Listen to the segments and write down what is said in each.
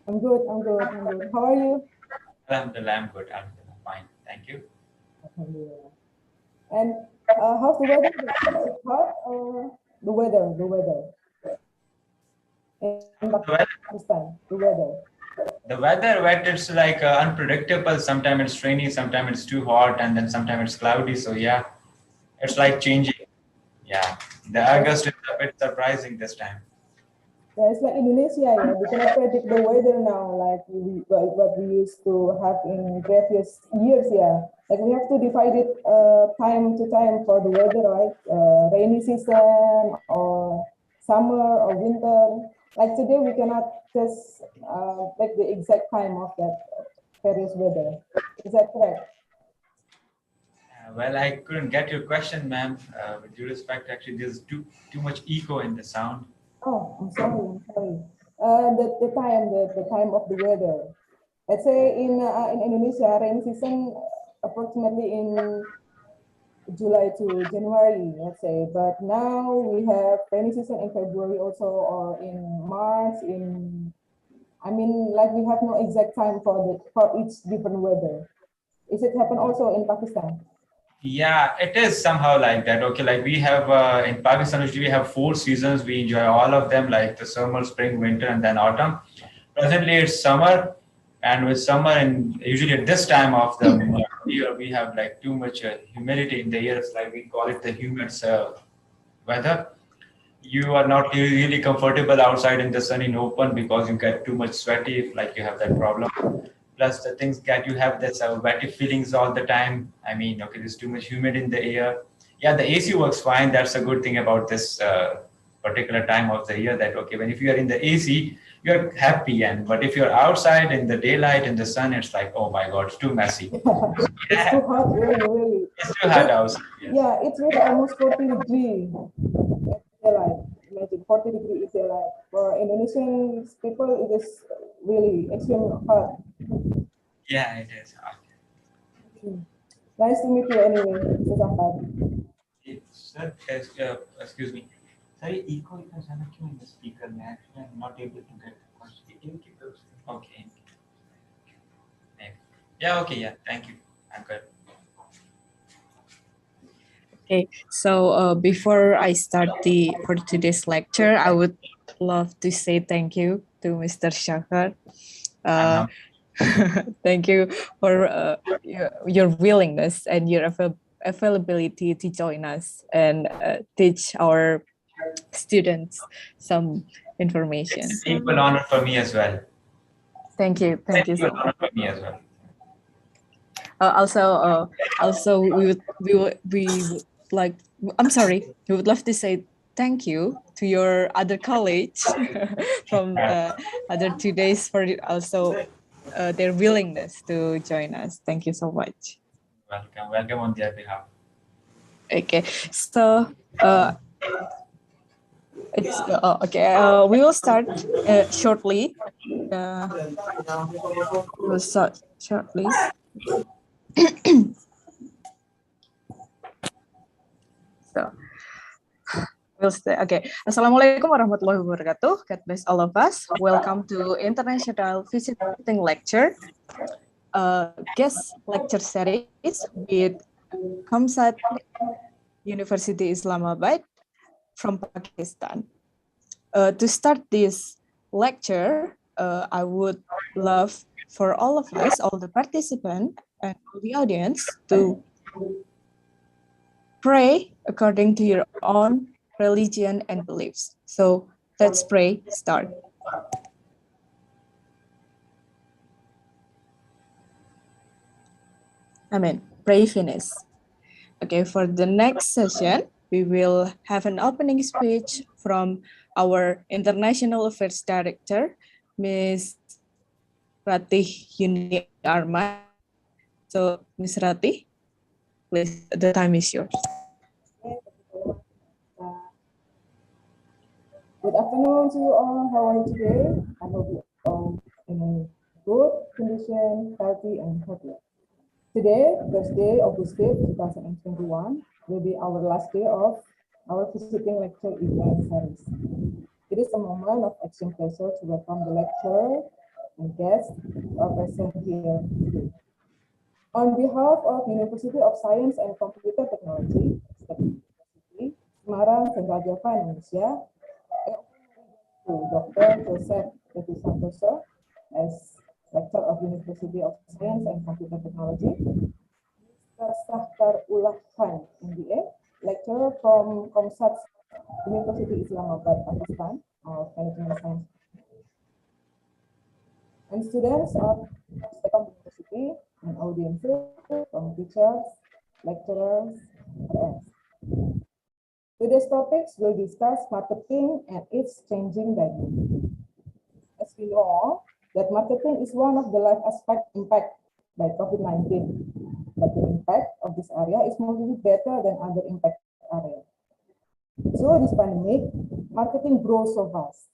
I'm good. I'm good. I'm good. How are you? Alhamdulillah, I'm good. Alhamdulillah, fine. Thank you. Alhamdulillah. And how's the weather? It's hot or the weather? The weather in The weather, Pakistan. The weather. it's like unpredictable. Sometimes it's rainy, sometimes it's too hot, and then sometimes it's cloudy. So yeah, it's like changing. Yeah, the Yes. August is a bit surprising this time. Yeah, it's like Indonesia. Yeah, we cannot predict the weather now, like what we used to have in previous years. Yeah, like we have to divide it time to time for the weather, right? Rainy season or summer or winter. Like today, we cannot just like the exact time of that various weather. Is that correct? Well, I couldn't get your question, ma'am. With due respect, actually, there's too much echo in the sound. Oh, I'm sorry. I'm sorry. The time of the weather. Let's say in Indonesia, rainy season approximately in July to January, let's say. But now we have rainy season in February also, or in March. I mean, like we have no exact time for each different weather. Is it happen also in Pakistan? Yeah, it is somehow like that. Okay, like we have in Pakistan, usually we have 4 seasons. We enjoy all of them, like the summer, spring, winter, and then autumn. Presently, it's summer, and with summer, and usually at this time of the year, we have like too much humidity in the air. It's like we call it the humid weather. You are not really comfortable outside in the sun in open because you get too much sweaty, if like you have that problem. Plus the things that you have this wetty feelings all the time. I mean, okay, there's too much humid in the air. Yeah, the AC works fine. That's a good thing about this particular time of the year, that okay, when if you are in the AC, you're happy, and but if you're outside in the daylight in the sun, it's like, oh my god, it's too messy. It's too hot, really, really. It's too hot outside. Yes. Yeah, it's really almost 40 degree. Like imagine 40 degree is like for Indonesian people it is really extremely hot. Yeah, it is hot. Nice to meet you anyway, Mr. Shahkar. Sir, excuse me. Sorry, echo is in the speaker. Actually, I'm not able to get the question. Okay. Yeah, okay, yeah. Thank you. I'm good. Okay, so before I start for today's lecture, I would love to say thank you to Mr. Shahkar. Thank you for your willingness and your availability to join us and teach our students some information. It's an equal honor for me as well. Thank you. Thank you so much. Honor for me as well. Also, we would like. I'm sorry. We would love to say thank you to your other college from other 2 days for also their willingness to join us. Thank you so much. Welcome on their behalf. Okay, so it's okay. We will start shortly. We'll start shortly. So we'll stay. Okay. Assalamualaikum warahmatullahi wabarakatuh. God bless all of us. Welcome to International Visiting Lecture, guest lecture series with Comsats University Islamabad from Pakistan. To start this lecture, I would love for all of us, all the participants and all the audience, to pray according to your own religion and beliefs. So let's pray, start. Amen. Pray finish. Okay, for the next session, we will have an opening speech from our International Affairs Director, Ms. Ratih Yuni Arman. So, Ms. Ratih, please, the time is yours. Good afternoon to you all. How are you today? I hope you all in a good condition, healthy and happy. Today, Thursday, August 5th, 2021, will be our last day of our visiting lecture event series. It is a moment of extreme pleasure to welcome the lecturer and guests are present here today. On behalf of University of Science and Computer Technology, Teknologi, Semarang, Central Java, Indonesia, to Dr. Dosen dari as Lecturer of University of Science and Computer Technology, Mr. Shahkar Ullah, MBA, lecturer from Comsats, University Islamabad, Pakistan, of Management Science, and students of STEKOM University and audiences from teachers, lecturers, and today's topics will discuss marketing and its changing dynamic. As we know, that marketing is one of the life aspect impact by COVID-19, but the impact of this area is mostly better than other impact areas. Through this pandemic, marketing grows so fast,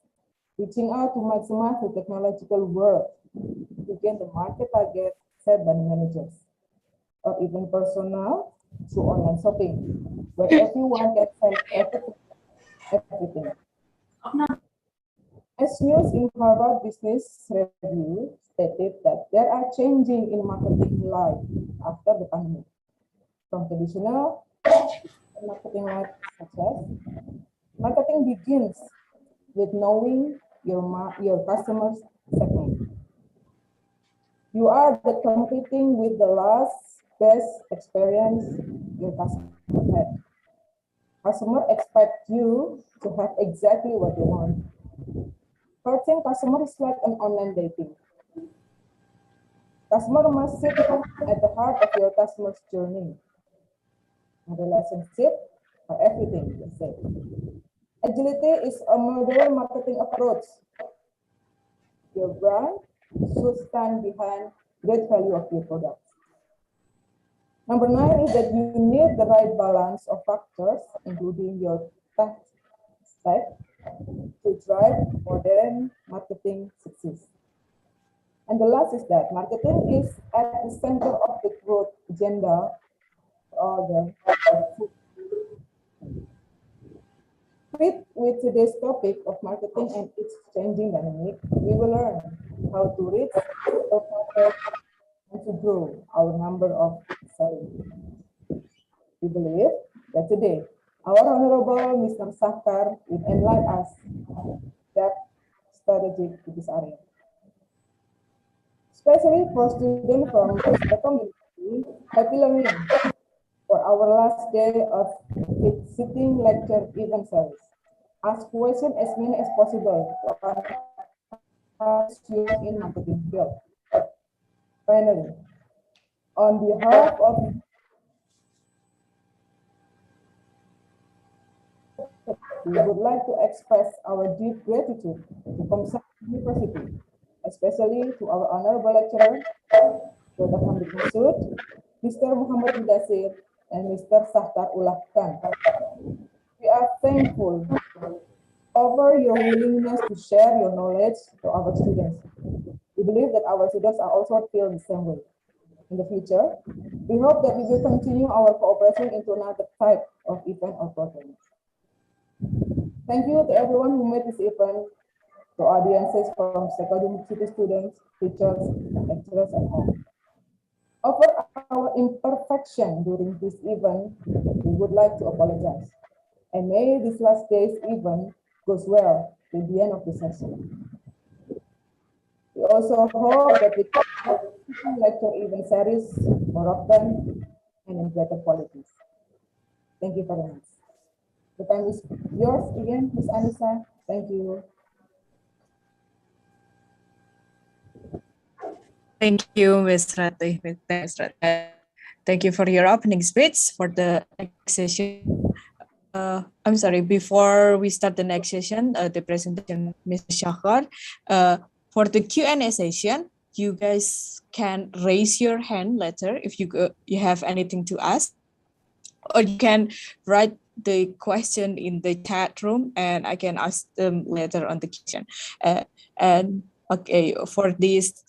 reaching out to maximize the technological world to gain the market target set by the managers, or even personal through online shopping, where everyone can sell everything. As news in Harvard Business Review stated that there are changes in marketing life after the pandemic, from traditional marketing life such as marketing begins with knowing your customer's segment. You are competing with the last best experience your customer had. Customer expect you to have exactly what they want. Courting customer is like an online dating. Customer must sit at the heart of your customer's journey. A relationship are everything, let's say. Agility is a modern marketing approach. Your brand should stand behind great value of your product. Number 9 is that you need the right balance of factors, including your tech stack, to drive modern marketing success. And the last is that marketing is at the center of the growth agenda with today's topic of marketing and its changing dynamic, we will learn how to reach our market and to grow our number of sellers. We believe that today, our Honorable Mr. Shahkar will enlighten us that strategy to this area. Especially for students from STEKOM University, happy learning for our last day of sitting lecture event series. Ask questions as many as possible in marketing field. Finally, on behalf of we would like to express our deep gratitude to Comsats University, especially to our honorable lecturer, Dr. Hamid Masud, Mr. Mudassir, and Mr. Shahkar Ullah. We are thankful over your willingness to share your knowledge to our students. We believe that our students are also feel the same way. In the future, we hope that we will continue our cooperation into another type of event or program. Thank you to everyone who made this event, to audiences from University students, teachers, lecturers, and all. Over our imperfection during this event, we would like to apologize. And may this last day's event goes well to the end of the session. We also hope that we can lecture event series more often and in better qualities. Thank you very much. The time is yours again, Ms. Anissa. Thank you. Thank you, Ms. Ratih. Thank you for your opening speech for the next session. I'm sorry, before we start the next session, the presentation, Mr. Shahkar, for the Q&A session, you guys can raise your hand later if you have anything to ask, or you can write the question in the chat room and I can ask them later on the question. And okay, for this,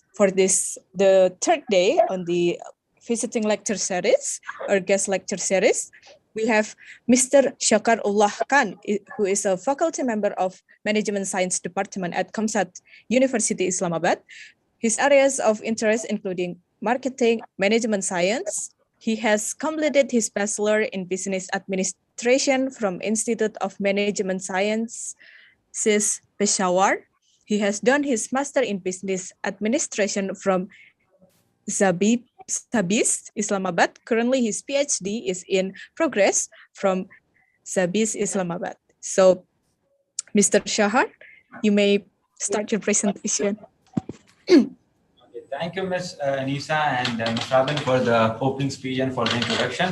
the third day on the visiting lecture series or guest lecture series, we have Mr. Shahkar Ullah Khan, who is a faculty member of Management Science Department at Comsats University Islamabad. His areas of interest including marketing, management science. He has completed his bachelor in business administration from Institute of Management Science, SIS Peshawar. He has done his master in business administration from Sabis, Islamabad. Currently, his PhD is in progress from Sabis, Islamabad. So, Mr. Shahkar, you may start your presentation. Okay, thank you, Ms. Anisa and Ms. Robin for the opening speech and for the introduction.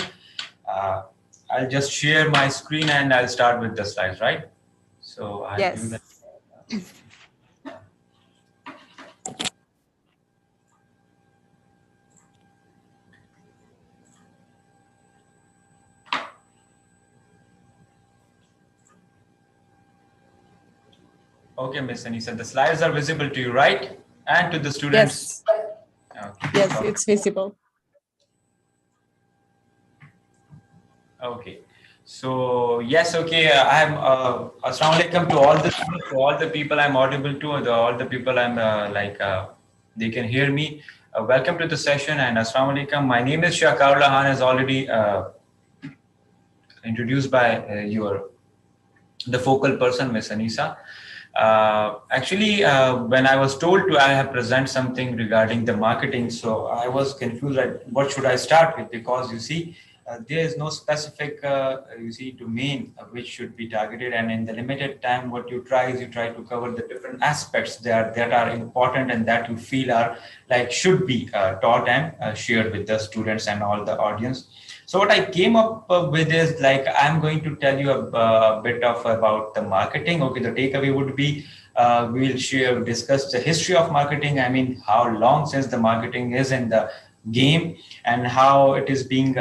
I'll just share my screen and I'll start with the slides, right? So I'll do that. Okay, Ms. Anisa, the slides are visible to you, right? And to the students? Yes, okay. Yes, it's visible. Okay. So, yes, okay, I'm Assalamu alaikum to all the people I'm audible to, all the people I'm they can hear me. Welcome to the session and Assalamu alaikum. My name is Shahkar as already introduced by the focal person, Ms. Anisa. Actually, when I was told to, I have present something regarding the marketing, so I was confused, like, what should I start with? Because you see, there is no specific, domain which should be targeted, and in the limited time, what you try is you try to cover the different aspects that are important and that you feel are should be taught and shared with the students and all the audience. So what I came up with is I'm going to tell you a bit of about the marketing. Okay, the takeaway would be we'll discuss the history of marketing. I mean, how long since the marketing is in the game and how it is being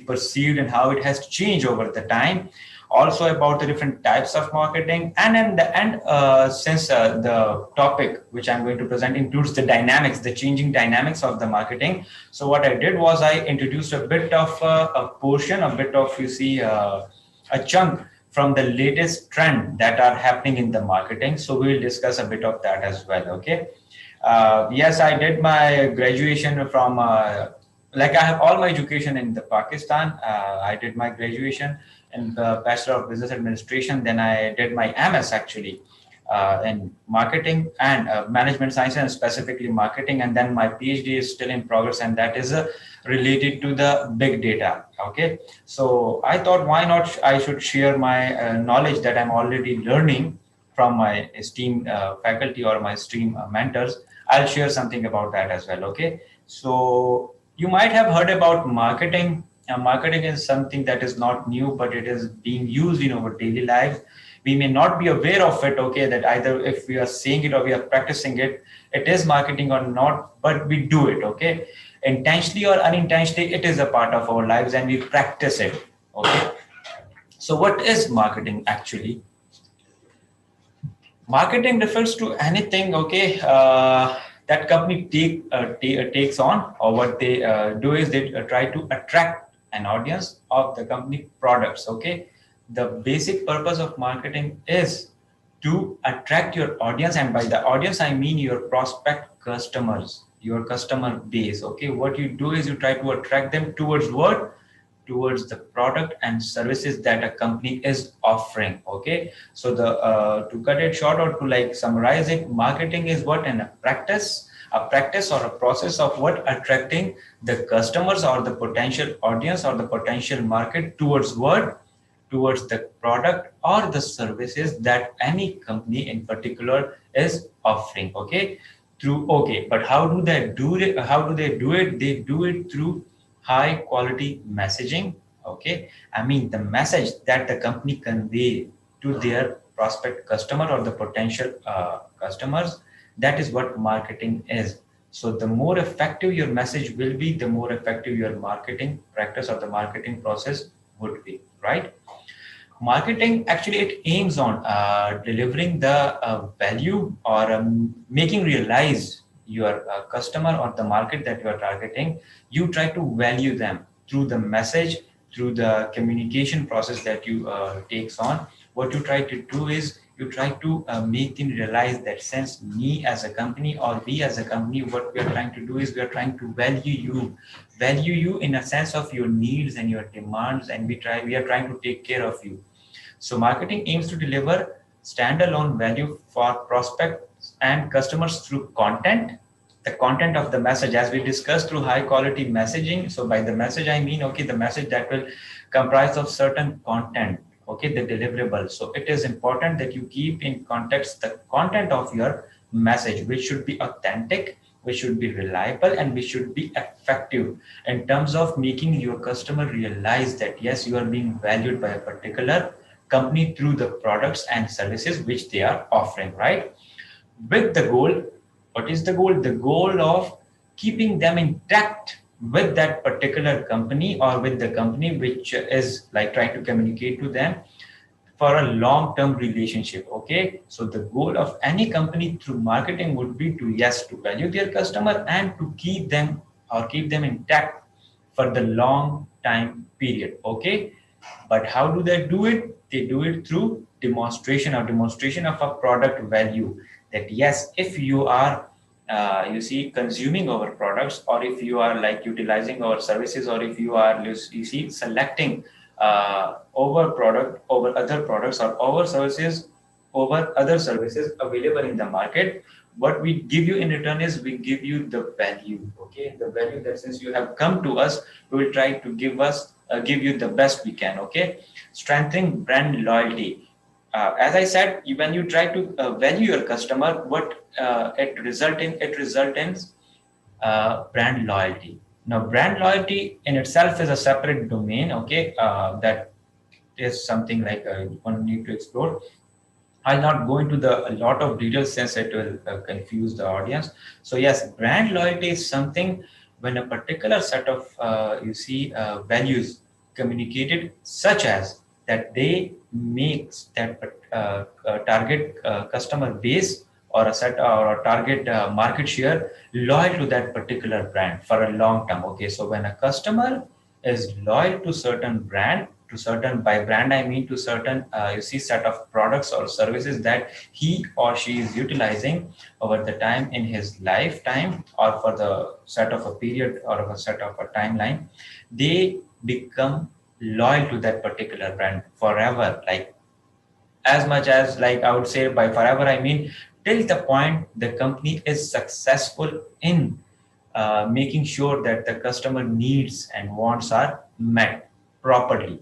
perceived and how it has changed over the time. Also about the different types of marketing, and in the end, since the topic which I'm going to present includes the dynamics, the changing dynamics of the marketing. So what I did was I introduced a bit of a portion, a bit of a chunk from the latest trend that are happening in the marketing. So we will discuss a bit of that as well. Okay. Yes, I did my graduation from I have all my education in the Pakistan. I did my graduation in the Bachelor of Business Administration. Then I did my MS actually in marketing and management science, and specifically marketing. And then my PhD is still in progress, and that is related to the big data. Okay, so I thought, why not? I should share my knowledge that I'm already learning from my esteemed faculty or my esteemed mentors. I'll share something about that as well. Okay, so you might have heard about marketing. Marketing is something that is not new, but it is being used in our daily lives. We may not be aware of it, okay, that either if we are saying it or we are practicing it, it is marketing or not, but we do it, okay. Intentionally or unintentionally, it is a part of our lives and we practice it, okay. So what is marketing actually? Marketing refers to anything, okay, that company takes on, or what they do is they try to attract an audience of the company products. Okay, the basic purpose of marketing is to attract your audience, and by the audience I mean your prospect customers, your customer base. Okay, what you do is you try to attract them towards what? Towards the product and services that a company is offering. Okay, so the to cut it short or to summarize it, marketing is what? In a practice or a process of what? Attracting the customers or the potential audience or the potential market towards what? Towards the product or the services that any company in particular is offering. Okay, but how do they do it? They do it through high quality messaging. Okay, I mean the message that the company convey to their prospect customer or the potential customers, that is what marketing is. So the more effective your message will be, the more effective your marketing practice or the marketing process would be, right? Marketing actually, it aims on delivering the value or making realize your customer or the market that you are targeting. You try to value them through the message, through the communication process that you takes on. What you try to do is you try to make them realize that since me as a company or we as a company, what we are trying to do is we are trying to value you in a sense of your needs and your demands, and we are trying to take care of you. So marketing aims to deliver standalone value for prospects and customers through content, the content of the message, as we discussed, through high quality messaging. So by the message, I mean, okay, the message that will comprise of certain content, okay, the deliverable. So it is important that you keep in context the content of your message, which should be authentic, which should be reliable, and which should be effective in terms of making your customer realize that yes, you are being valued by a particular company through the products and services which they are offering, right? With the goal, what is the goal? The goal of keeping them intact with that particular company or with the company which is like trying to communicate to them for a long-term relationship. Okay, so the goal of any company through marketing would be to, yes, to value their customer and to keep them intact for the long time period. Okay, but how do they do it? They do it through demonstration of a product value. That yes, if you are consuming our products, or if you are like utilizing our services, or if you are selecting over product over other products, or over services over other services available in the market, what we give you in return is we give you the value. Okay, the value that since you have come to us, we will try to give you the best we can. Okay, strengthening brand loyalty. As I said, when you try to value your customer, what it result in brand loyalty. Now, brand loyalty in itself is a separate domain. Okay, that is something like one need to explore. I'll not go into a lot of details since it will confuse the audience. So yes, brand loyalty is something when a particular set of values communicated, such as that they makes that target customer base or a set or a target market share loyal to that particular brand for a long term. Okay, so when a customer is loyal to certain brand, by brand I mean to certain set of products or services that he or she is utilizing over the time in his lifetime, or for the set of a period or a set of a timeline, they become loyal to that particular brand forever. Like as much as, like I would say, by forever I mean till the point the company is successful in making sure that the customer needs and wants are met properly.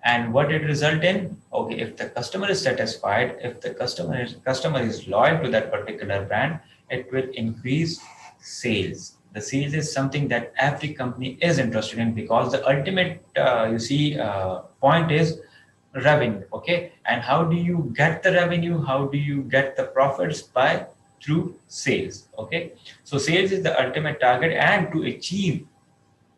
And what it result in? Okay, if the customer is satisfied, if the customer is loyal to that particular brand, it will increase sales. The sales is something that every company is interested in, because the ultimate point is revenue. Okay, and how do you get the revenue? How do you get the profits? Through sales. Okay, so sales is the ultimate target, and to achieve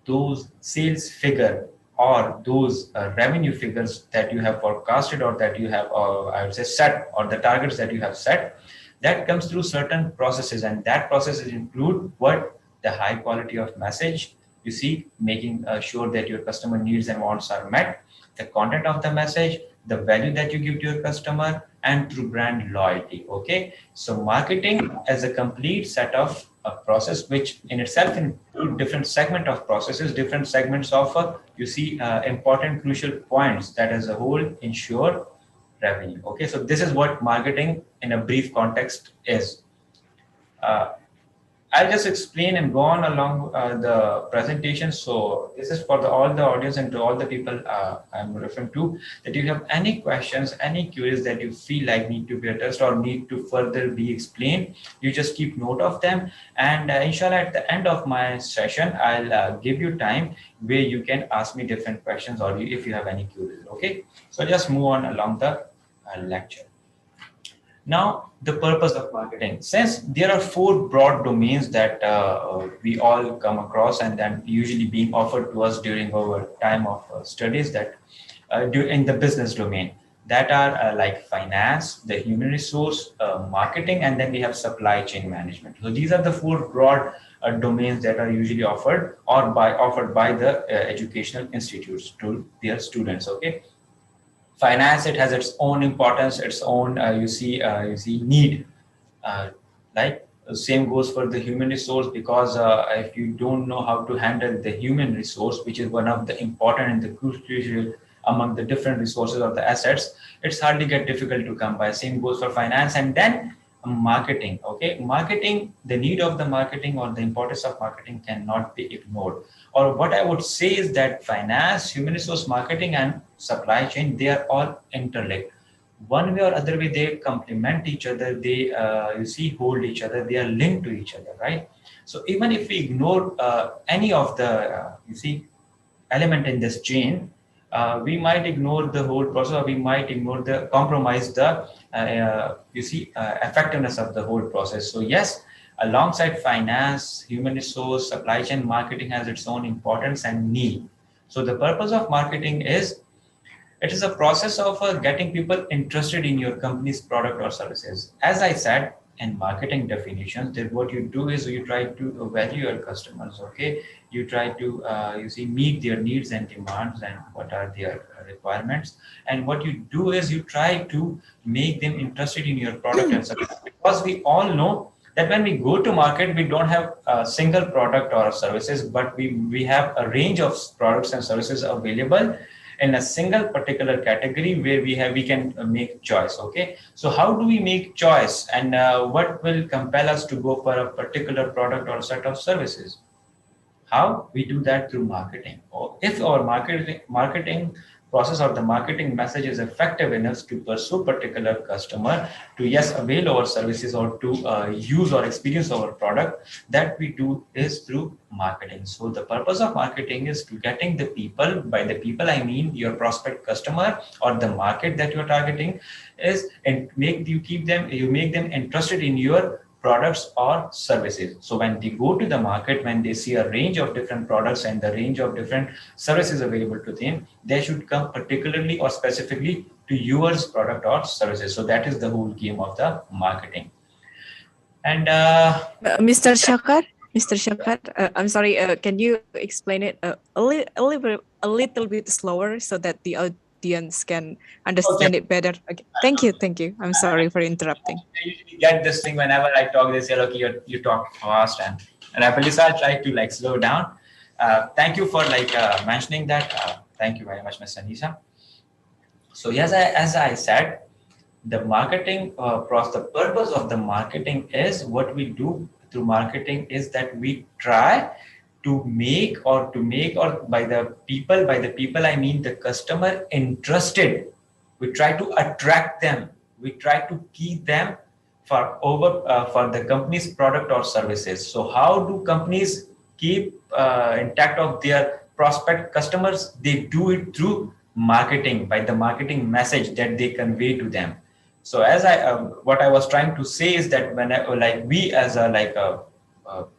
those sales figure or those revenue figures that you have forecasted, or that you have, I would say, set, or the targets that you have set, that comes through certain processes, and that processes include what? The high quality of message, making sure that your customer needs and wants are met, the content of the message, the value that you give to your customer, and through brand loyalty. Okay, so marketing as a complete set of a process, which in itself include different segment of processes, different segments of important crucial points that as a whole ensure revenue. Okay, so this is what marketing in a brief context is. I'll just explain and go on along the presentation. So this is for all the audience and to all the people I'm referring to, that you have any questions, any queries that you feel like need to be addressed or need to further be explained, you just keep note of them. And inshallah, at the end of my session, I'll give you time where you can ask me different questions, or if you have any queries. Okay, so just move on along the lecture. Now, the purpose of marketing. Since there are 4 broad domains that we all come across and then usually being offered to us during our time of studies, that in the business domain, that are like finance, the human resource, marketing, and then we have supply chain management. So these are the 4 broad domains that are usually offered by the educational institutes to their students. Okay. Finance, it has its own importance, its own you see need. Like same goes for the human resource, because if you don't know how to handle the human resource, which is one of the important and the crucial among the different resources or the assets, it's hardly get difficult to come by. Same goes for finance. And then marketing. Okay, marketing, the need of the marketing or the importance of marketing cannot be ignored. Or what I would say is that finance, human resource, marketing, and supply chain, they are all interlinked. One way or other way, they complement each other. They hold each other. They are linked to each other, right? So even if we ignore any of the element in this chain, we might ignore the whole process, or we might compromise the effectiveness of the whole process. So yes, alongside finance, human resource, supply chain, marketing has its own importance and need. So the purpose of marketing is, it is a process of getting people interested in your company's product or services. As I said, in marketing definitions, that what you do is you try to value your customers. Okay, you try to meet their needs and demands and what are their requirements. And what you do is you try to make them interested in your product and service. Because we all know that when we go to market, we don't have a single product or services, but we have a range of products and services available in a single particular category where we can make choice. Okay, so how do we make choice, and what will compel us to go for a particular product or set of services? How we do that? Through marketing. Or if our marketing process or the marketing message is effective enough to pursue particular customer to avail our services or to use or experience our product, that we do is through marketing. So the purpose of marketing is to getting the people, by the people I mean your prospect customer or the market that you're targeting, is and make them interested in your products or services. So when they go to the market, when they see a range of different products and the range of different services available to them, they should come particularly or specifically to yours product or services. So that is the whole game of the marketing. And Mr. Shahkar, I'm sorry, can you explain it a little bit slower so that the audience can understand it better? Okay. Thank you. I'm sorry for interrupting. I usually get this thing whenever I talk. They say, "Okay, you talk fast," and I believe I'll try to slow down. Thank you for mentioning that. Thank you very much, Ms. Anisa. So yes, as I said, the marketing process, the purpose of the marketing is, what we do through marketing is that we try to make or by the people I mean the customer interested. We try to attract them. We try to keep them for the company's product or services. So how do companies keep intact of their prospect customers? They do it through marketing, by the marketing message that they convey to them. So as what I was trying to say is that when we as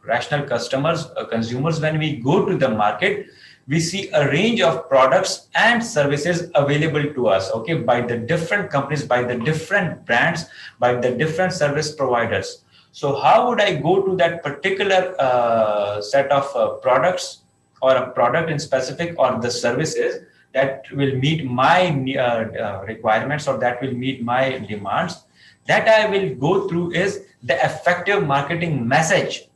rational consumers, when we go to the market, we see a range of products and services available to us, okay, by the different companies, by the different brands, by the different service providers. So how would I go to that particular set of products or a product in specific or the services that will meet my requirements or that will meet my demands? That I will go through is the effective marketing message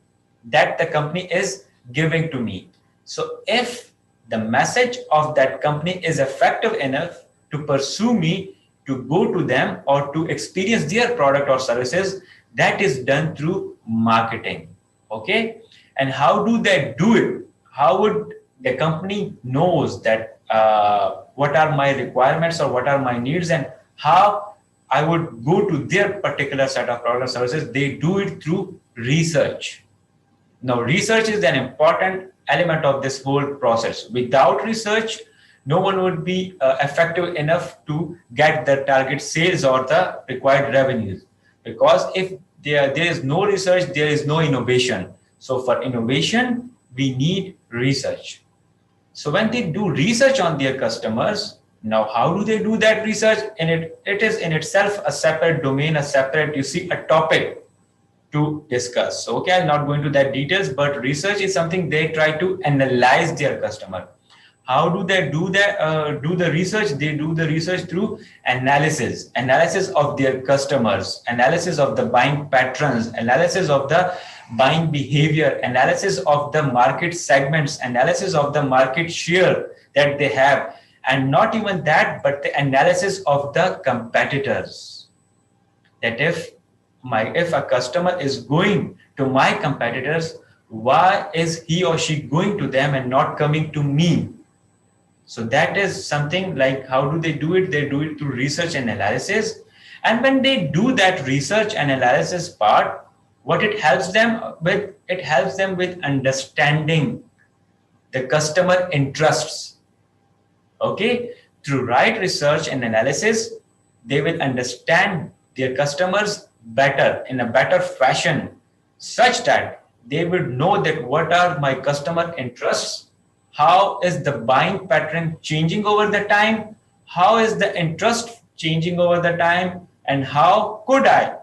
that the company is giving to me. So if the message of that company is effective enough to pursue me to go to them or to experience their product or services, that is done through marketing. Okay. And how do they do it? How would the company knows that what are my requirements or what are my needs and how I would go to their particular set of products or services? They do it through research. Now, research is an important element of this whole process. Without research, no one would be effective enough to get the target sales or the required revenues. Because if there is no research, there is no innovation. So for innovation, we need research. So when they do research on their customers, now how do they do that research? And it is in itself a separate domain, a separate, a topic to discuss. Okay, I'll not go into that details, but research is something they try to analyze their customer. How do they do that? Do the research? They do the research through analysis of their customers, analysis of the buying patterns, analysis of the buying behavior, analysis of the market segments, analysis of the market share that they have, and not even that, but the analysis of the competitors. That if a customer is going to my competitors, why is he or she going to them and not coming to me? So that is something like, how do they do it? They do it through research and analysis. And when they do that research and analysis part, what it helps them with understanding the customer interests. Okay, through right research and analysis, they will understand their customers better, in a better fashion, such that they will know that what are my customer interests, how is the buying pattern changing over the time, how is the interest changing over the time, and how could I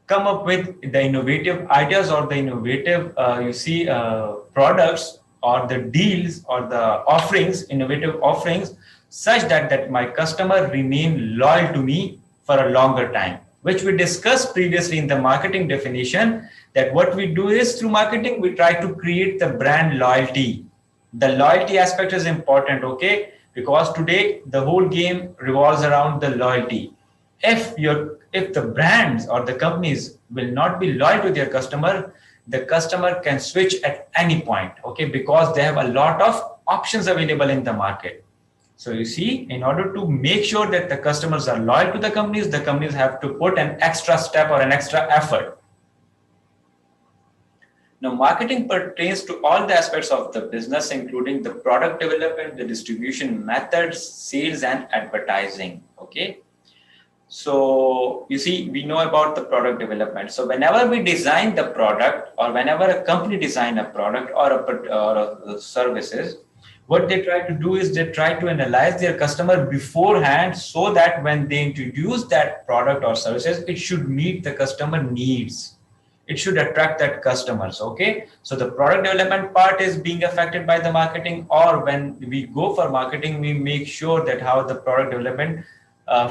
come up with the innovative ideas or the innovative, products or the deals or the offerings, innovative offerings, such that my customer remain loyal to me for a longer time, which we discussed previously in the marketing definition, that what we do is through marketing, we try to create the brand loyalty. The loyalty aspect is important, okay? Because today the whole game revolves around the loyalty. If the brands or the companies will not be loyal to their customer, the customer can switch at any point, okay? Because they have a lot of options available in the market. So you see, in order to make sure that the customers are loyal to the companies have to put an extra step or an extra effort. Now, marketing pertains to all the aspects of the business, including the product development, the distribution methods, sales, and advertising. Okay. So you see, we know about the product development. So whenever we design the product, or whenever a company design a product or a services, what they try to do is they try to analyze their customer beforehand, so that when they introduce that product or services, it should meet the customer needs. It should attract that customers, okay? So the product development part is being affected by the marketing, or when we go for marketing, we make sure that how the product development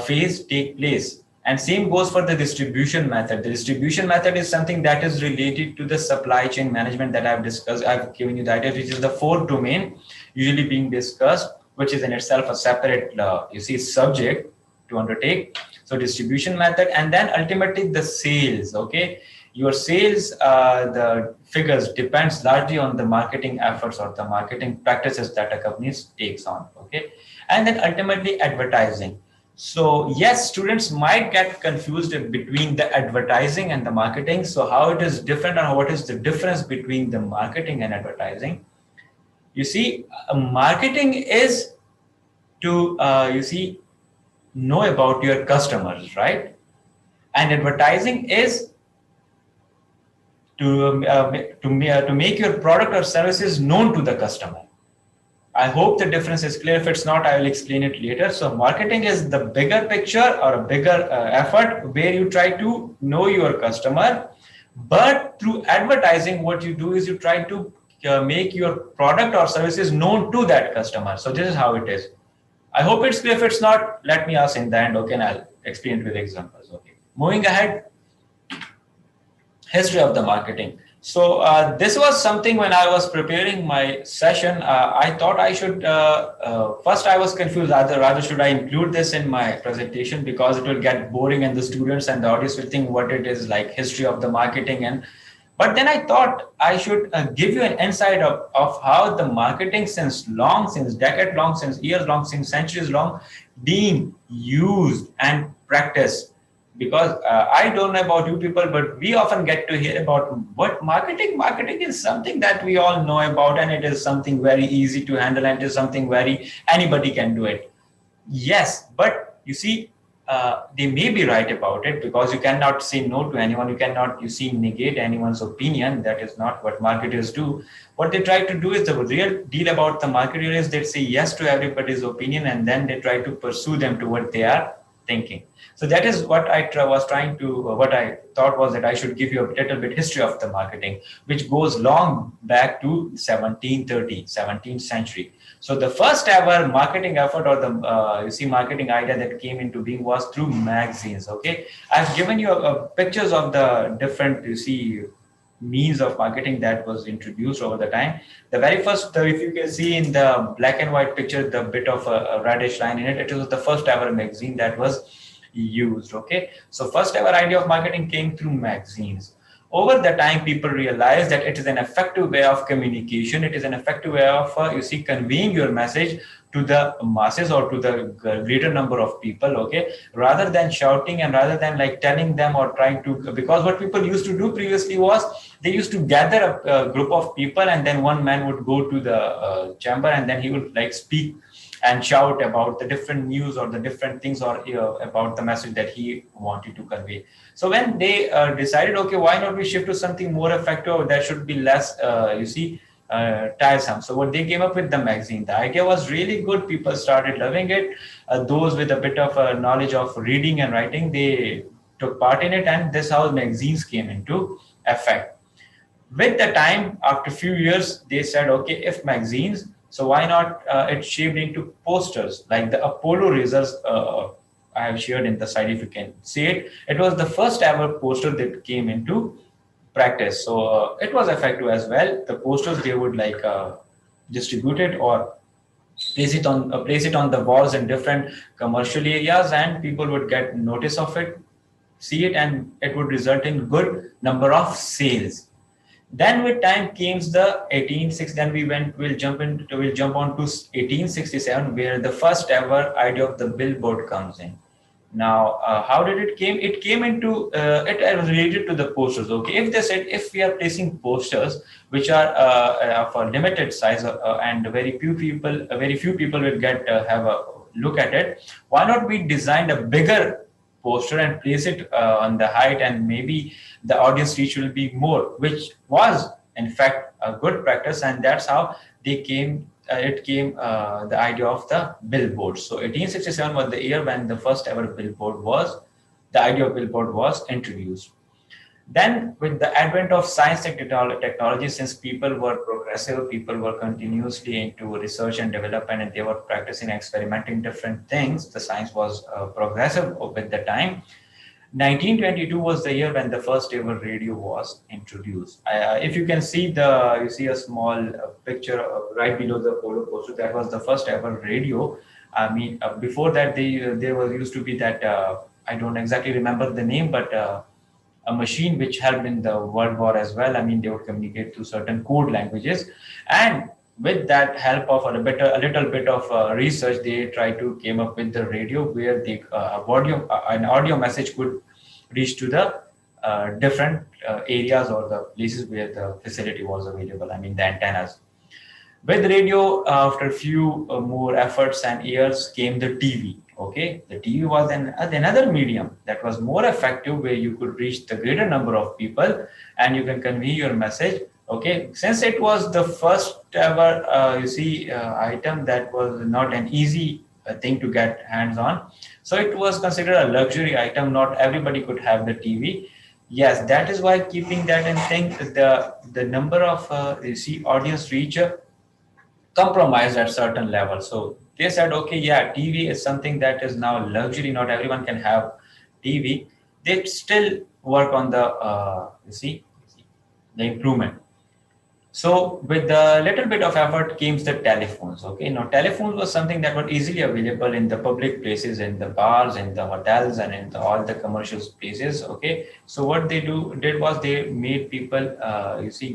phase take place. And same goes for the distribution method. The distribution method is something that is related to the supply chain management that I've discussed. I've given you the idea, which is the fourth domain usually being discussed, which is in itself a separate, subject to undertake. So distribution method, and then ultimately the sales, okay? Your sales, the figures depends largely on the marketing efforts or the marketing practices that a company takes on, okay? And then ultimately advertising. So yes, students might get confused between the advertising and the marketing. So how it is different, or what is the difference between the marketing and advertising? You see, marketing is to, know about your customers, right? And advertising is to make your product or services known to the customer. I hope the difference is clear. If it's not, I will explain it later. So marketing is the bigger picture or a bigger effort where you try to know your customer. But through advertising, what you do is you try to make your product or services known to that customer. So this is how it is. I hope it's clear. If it's not, let me ask in the end, okay, and I'll explain it with examples. Okay. Moving ahead. History of the marketing. So this was something when I was preparing my session, I thought I should, first I was confused, rather should I include this in my presentation, because it will get boring and the students and the audience will think what it is, like history of the marketing. But then I thought I should give you an insight of how the marketing since decade long, since years long, since centuries long, being used and practiced. Because I don't know about you people, but we often get to hear about what marketing. Marketing is something that we all know about, and it is something very easy to handle, and it is something anybody can do it. Yes, but you see, they may be right about it, because you cannot say no to anyone. You cannot, negate anyone's opinion. That is not what marketers do. What they try to do is, the real deal about the marketer is they say yes to everybody's opinion, and then they try to pursue them to what they are thinking. So that is what I was trying to, what I thought was that I should give you a little bit history of the marketing, which goes long back to 1730, 17th century. So the first ever marketing effort, or the marketing idea that came into being was through magazines. Okay, I've given you pictures of the different means of marketing that was introduced over the time. The very first, if you can see in the black and white picture, the bit of a reddish line in it, it was the first ever magazine that was used. Okay, so first ever idea of marketing came through magazines. Over the time, people realized that it is an effective way of communication. It is an effective way of conveying your message to the masses or to the greater number of people. Okay, rather than shouting and rather than like telling them or trying to, because what people used to do previously was they used to gather a group of people, and then one man would go to the chamber, and then he would like speak and shout about the different news or the different things, or about the message that he wanted to convey. So when they decided, okay, why not we shift to something more effective that should be less, tiresome. So what they came up with, the magazine. The idea was really good. People started loving it. Those with a bit of knowledge of reading and writing, they took part in it, and this how magazines came into effect. With the time, after a few years, they said, okay, if magazines, so why not it shaped into posters, like the Apollo razors I have shared in the side, if you can see it. It was the first ever poster that came into practice. So it was effective as well. The posters, they would like distribute it or place it on the walls in different commercial areas, and people would get notice of it, see it, and it would result in good number of sales. Then with time came the 1860. Then we'll jump on to 1867, where the first ever idea of the billboard comes in. Now, how did it came? It came into it was related to the posters. Okay, if they said if we are placing posters which are of a limited size and very few people will get have a look at it, why not we design a bigger poster and place it on the height, and maybe the audience reach will be more, which was in fact a good practice, and that's how they came. The idea of the billboard. So 1867 was the year when the first ever the idea of billboard was introduced. Then with the advent of science and technology, since people were progressive, people were continuously into research and development, and they were practicing, experimenting different things. The science was progressive with the time. 1922 was the year when the first ever radio was introduced. If you can see you see a small picture right below the polo poster. That was the first ever radio. I mean, before that, there was used to be that I don't exactly remember the name, but a machine which helped in the World War as well. I mean, they would communicate through certain code languages, and with that help of a little bit of research, they tried to came up with the radio, where the an audio message could reach to the different areas or the places where the facility was available. I mean, the antennas. With radio, after a few more efforts and years, came the TV. Okay, the TV was another medium that was more effective, where you could reach the greater number of people and you can convey your message. Okay, since it was the first ever item that was not an easy thing to get hands on, so it was considered a luxury item. Not everybody could have the TV. Yes, that is why keeping that in think the number of audience reach compromised at certain level. So they said, okay, yeah, TV is something that is now luxury. Not everyone can have TV. They still work on the the improvement. So with a little bit of effort came the telephones. Okay, now telephones was something that was easily available in the public places, in the bars, in the hotels, and in all the commercial places. Okay, so what they did was they made people,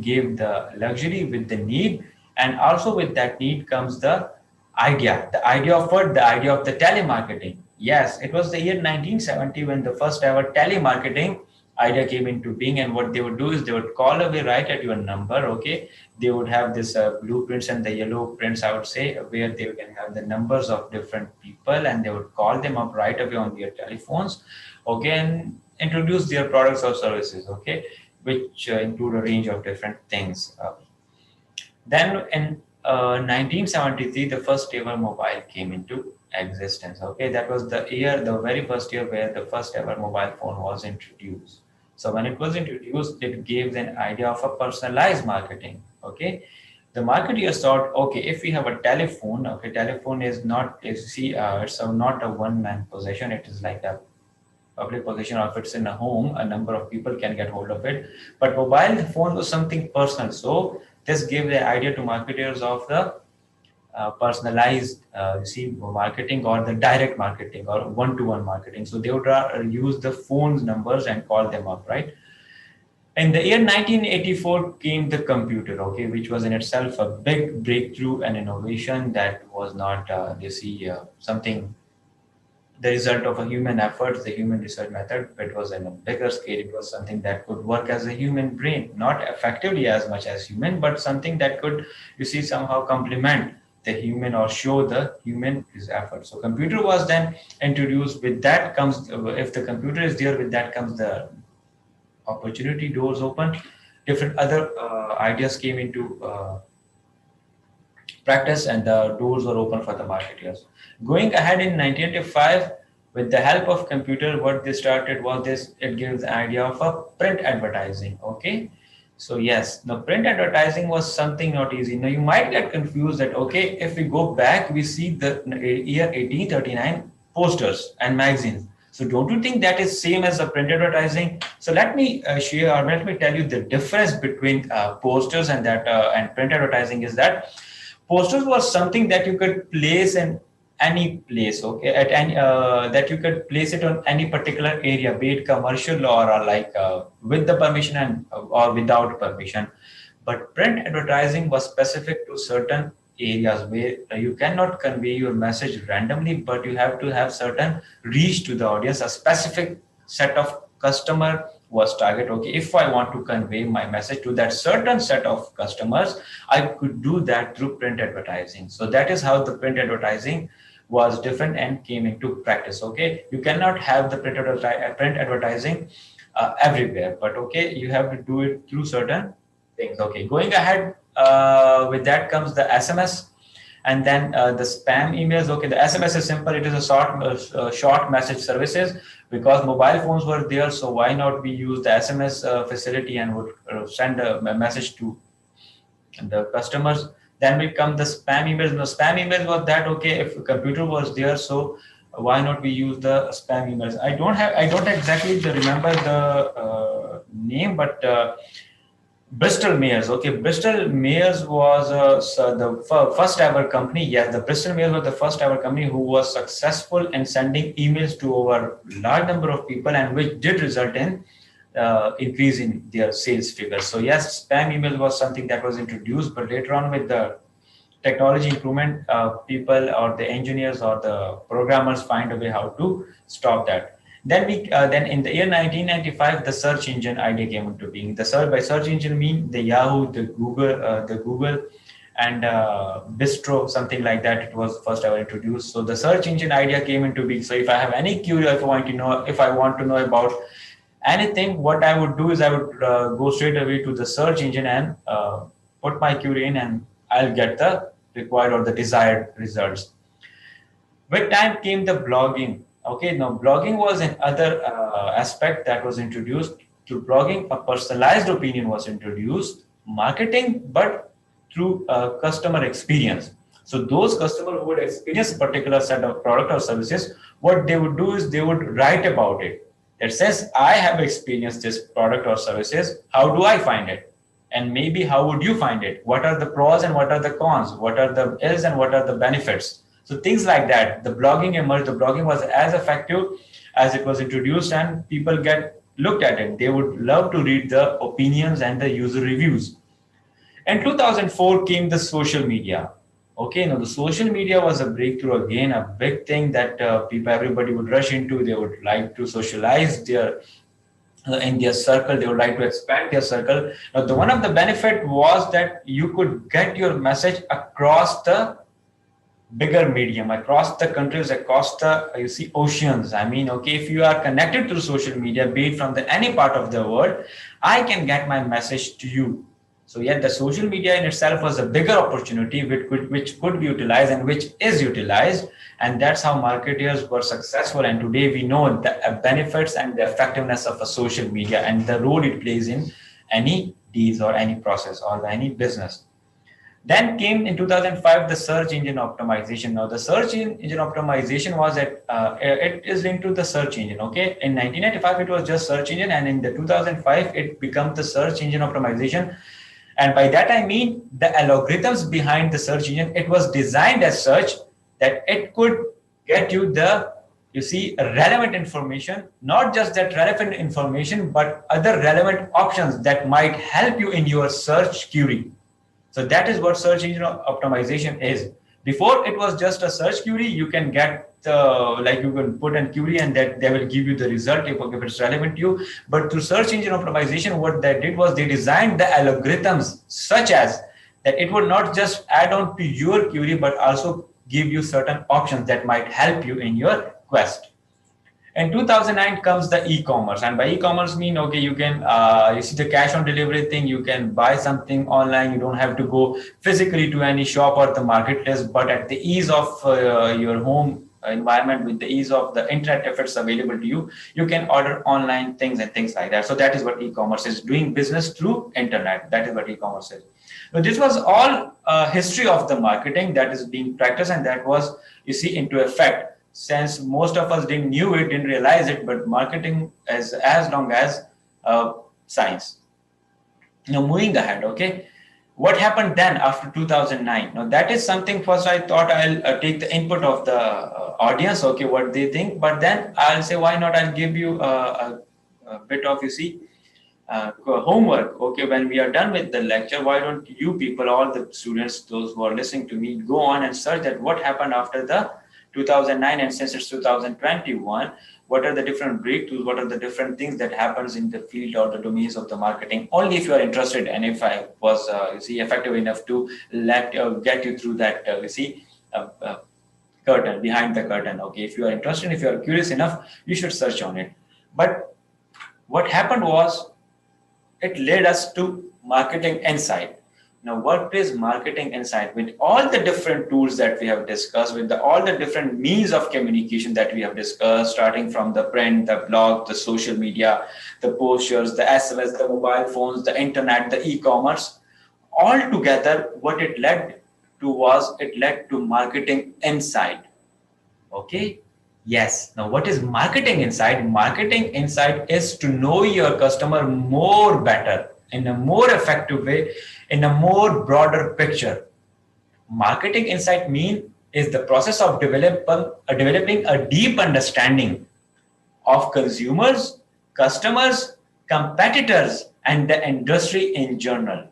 gave the luxury with the need, and also with that need comes the idea. The idea of what? The idea of the telemarketing. Yes, it was the year 1970 when the first ever telemarketing idea came into being, and what they would do is they would call away right at your number. Okay, they would have this blueprints and the yellow prints, I would say, where they can have the numbers of different people, and they would call them up right away on their telephones. Okay, and introduce their products or services. Okay, which include a range of different things. Then in 1973, the first ever mobile came into existence. Okay, that was the year, the very first year where the first ever mobile phone was introduced. So when it was introduced, it gave an idea of a personalized marketing. Okay, the marketers thought, okay, if we have a telephone, okay, telephone is not, it's not a one-man possession. It is like a public possession, or if it's in a home, a number of people can get hold of it. But mobile phone was something personal. So this gave the idea to marketers of the personalized, marketing, or the direct marketing, or one-to-one marketing. So they would use the phone's numbers and call them up, right? In the year 1984 came the computer, okay, which was in itself a big breakthrough and innovation that was not, something, the result of a human effort, the human research method. It was in a bigger scale. It was something that could work as a human brain, not effectively as much as human, but something that could, somehow complement the human or show the human his effort. So computer was then introduced. With that comes, if the computer is there, with that comes the opportunity, doors open. Different other ideas came into practice, and the doors were open for the marketers. Going ahead in 1985, with the help of computer, what they started was this, it gives the idea of a print advertising. Okay. So yes, the print advertising was something not easy. Now you might get confused that, okay, if we go back, we see the year 1839 posters and magazines. So don't you think that is same as the print advertising? So let me share, or let me tell you the difference between posters and that and print advertising is that posters was something that you could place in any place, okay, at any that you could place it on any particular area, be it commercial or with the permission and or without permission. But print advertising was specific to certain areas where you cannot convey your message randomly, but you have to have certain reach to the audience. A specific set of customer was target. Okay, if I want to convey my message to that certain set of customers, I could do that through print advertising. So that is how the print advertising was different and came into practice. Okay, you cannot have the print advertising everywhere, but okay, you have to do it through certain things. Okay, going ahead, with that comes the SMS, and then the spam emails. Okay, the SMS is simple. It is a short message services, because mobile phones were there. So why not we use the SMS facility and would send a message to the customers. Then will come the spam emails. The spam emails was that, okay, if a computer was there, so why not we use the spam emails? I don't exactly remember the name, but Bristol Myers. Okay, Bristol Myers was the first ever company. Yes, the Bristol Myers was the first ever company who was successful in sending emails to over large number of people, and which did result in increase in their sales figures. So yes, spam email was something that was introduced, but later on with the technology improvement, people or the engineers or the programmers find a way how to stop that. Then then in the year 1995, the search engine idea came into being. The search engine mean the Yahoo, the Google, and Bistro, something like that. It was first ever introduced. So the search engine idea came into being. So if I have any query, if I want to know about anything, what I would do is I would go straight away to the search engine and put my query in, and I'll get the required or the desired results. With time came the blogging. Okay, now blogging was another aspect that was introduced. Through blogging, a personalized opinion was introduced, marketing, but through customer experience. So those customers who would experience a particular set of product or services, what they would do is they would write about it. That says, I have experienced this product or services. How do I find it? And maybe how would you find it? What are the pros and what are the cons? What are the ills and what are the benefits? So things like that. The blogging emerged. The blogging was as effective as it was introduced, and people looked at it. They would love to read the opinions and the user reviews. In 2004 came the social media. Okay, now the social media was a breakthrough again, a big thing that everybody would rush into. They would like to socialize in their circle. They would like to expand their circle. Now, one of the benefit was that you could get your message across the bigger medium, across the countries, across the oceans. I mean, okay, if you are connected through social media, be it from any part of the world, I can get my message to you. So yeah, the social media in itself was a bigger opportunity which could be utilized and which is utilized. And that's how marketers were successful. And today we know the benefits and the effectiveness of a social media and the role it plays in any deals or any process or any business. Then came in 2005 the search engine optimization. Now the search engine optimization was it is into the search engine. Okay, in 1995 it was just search engine, and in the 2005 it becomes the search engine optimization. And by that I mean the algorithms behind the search engine. It was designed as such that it could get you relevant information, not just that relevant information, but other relevant options that might help you in your search query. So that is what search engine optimization is. Before it was just a search query, you can get you can put in query and that they will give you the result if it's relevant to you. But through search engine optimization, what they did was they designed the algorithms such as that it would not just add on to your query, but also give you certain options that might help you in your quest. In 2009 comes the e-commerce, and by e-commerce mean, okay, you can you see the cash on delivery thing. You can buy something online. You don't have to go physically to any shop or the marketplace, but at the ease of your home environment, with the ease of the internet, if it's available to you, you can order online things and things like that. So that is what e-commerce is, doing business through internet. That is what e-commerce is. So this was all history of the marketing that is being practiced, and that was, into effect. Since most of us didn't realize it, but marketing is as long as science. Now moving ahead, okay, what happened then after 2009? Now that is something first I thought I'll take the input of the audience, okay, what they think, but then I'll say why not? I'll give you a bit of homework. Okay, when we are done with the lecture, why don't you people, all the students, those who are listening to me, go on and search that what happened after the 2009, and since it's 2021, what are the different breakthroughs, what are the different things that happens in the field or the domains of the marketing, only if you are interested, and if I was effective enough to get you through that curtain, behind the curtain. Okay, if you are interested, if you are curious enough, you should search on it. But what happened was it led us to marketing insight. Now, what is marketing insight? With all the different tools that we have discussed, with all the different means of communication that we have discussed, starting from the print, the blog, the social media, the posters, the SMS, the mobile phones, the internet, the e-commerce, all together, what it led to marketing insight. Okay. Yes. Now, what is marketing insight? Marketing insight is to know your customer more better, in a more effective way, in a more broader picture. Marketing insight is the process of developing a deep understanding of consumers, customers, competitors, and the industry in general.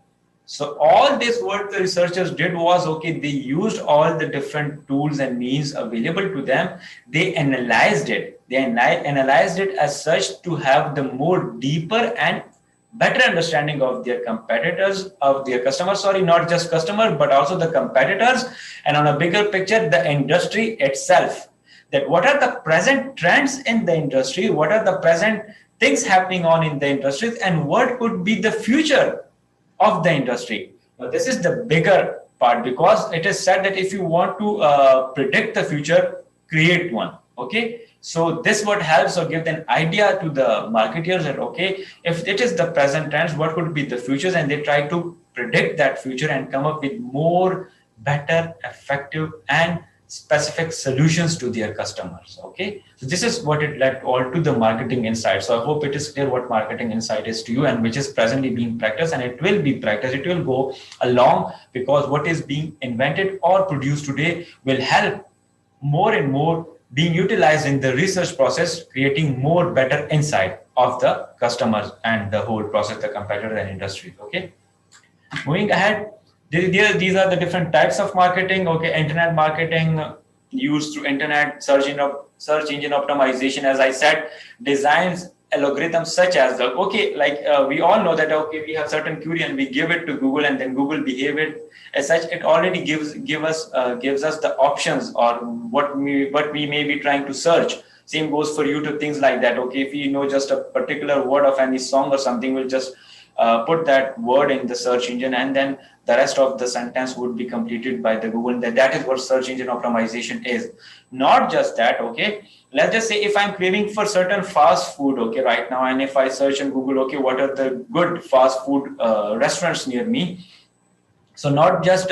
So all this what the researchers did was, okay, they used all the different tools and means available to them. They analyzed it. They analyzed it as such to have the more deeper and better understanding of their competitors, of their customers, not just customers, but also the competitors, and on a bigger picture, the industry itself. That what are the present trends in the industry, what are the present things happening on in the industries, and what could be the future of the industry. Now, this is the bigger part, because it is said that if you want to predict the future, create one. Okay. So this what helps or give an idea to the marketers that, okay, if it is the present trends, what could be the futures? And they try to predict that future and come up with more, better, effective, and specific solutions to their customers. Okay. So this is what it led all to the marketing insight. So I hope it is clear what marketing insight is to you, and which is presently being practiced, and it will be practiced. It will go along, because what is being invented or produced today will help more and more being utilized in the research process, creating more better insight of the customers and the whole process, the competitor and industry. Okay. Moving ahead, these are the different types of marketing. Okay, internet marketing used through internet, search engine optimization, as I said, designs algorithms such as we all know that, okay, we have certain query and we give it to Google, and then Google behave it as such. It already gives us the options or what we may be trying to search. Same goes for you to things like that. Okay, if you know just a particular word of any song or something, we'll just put that word in the search engine, and then the rest of the sentence would be completed by the Google. That is what search engine optimization is. Not just that, okay. Let's just say if I'm craving for certain fast food, okay, right now, and if I search on Google, okay, what are the good fast food restaurants near me? So not just,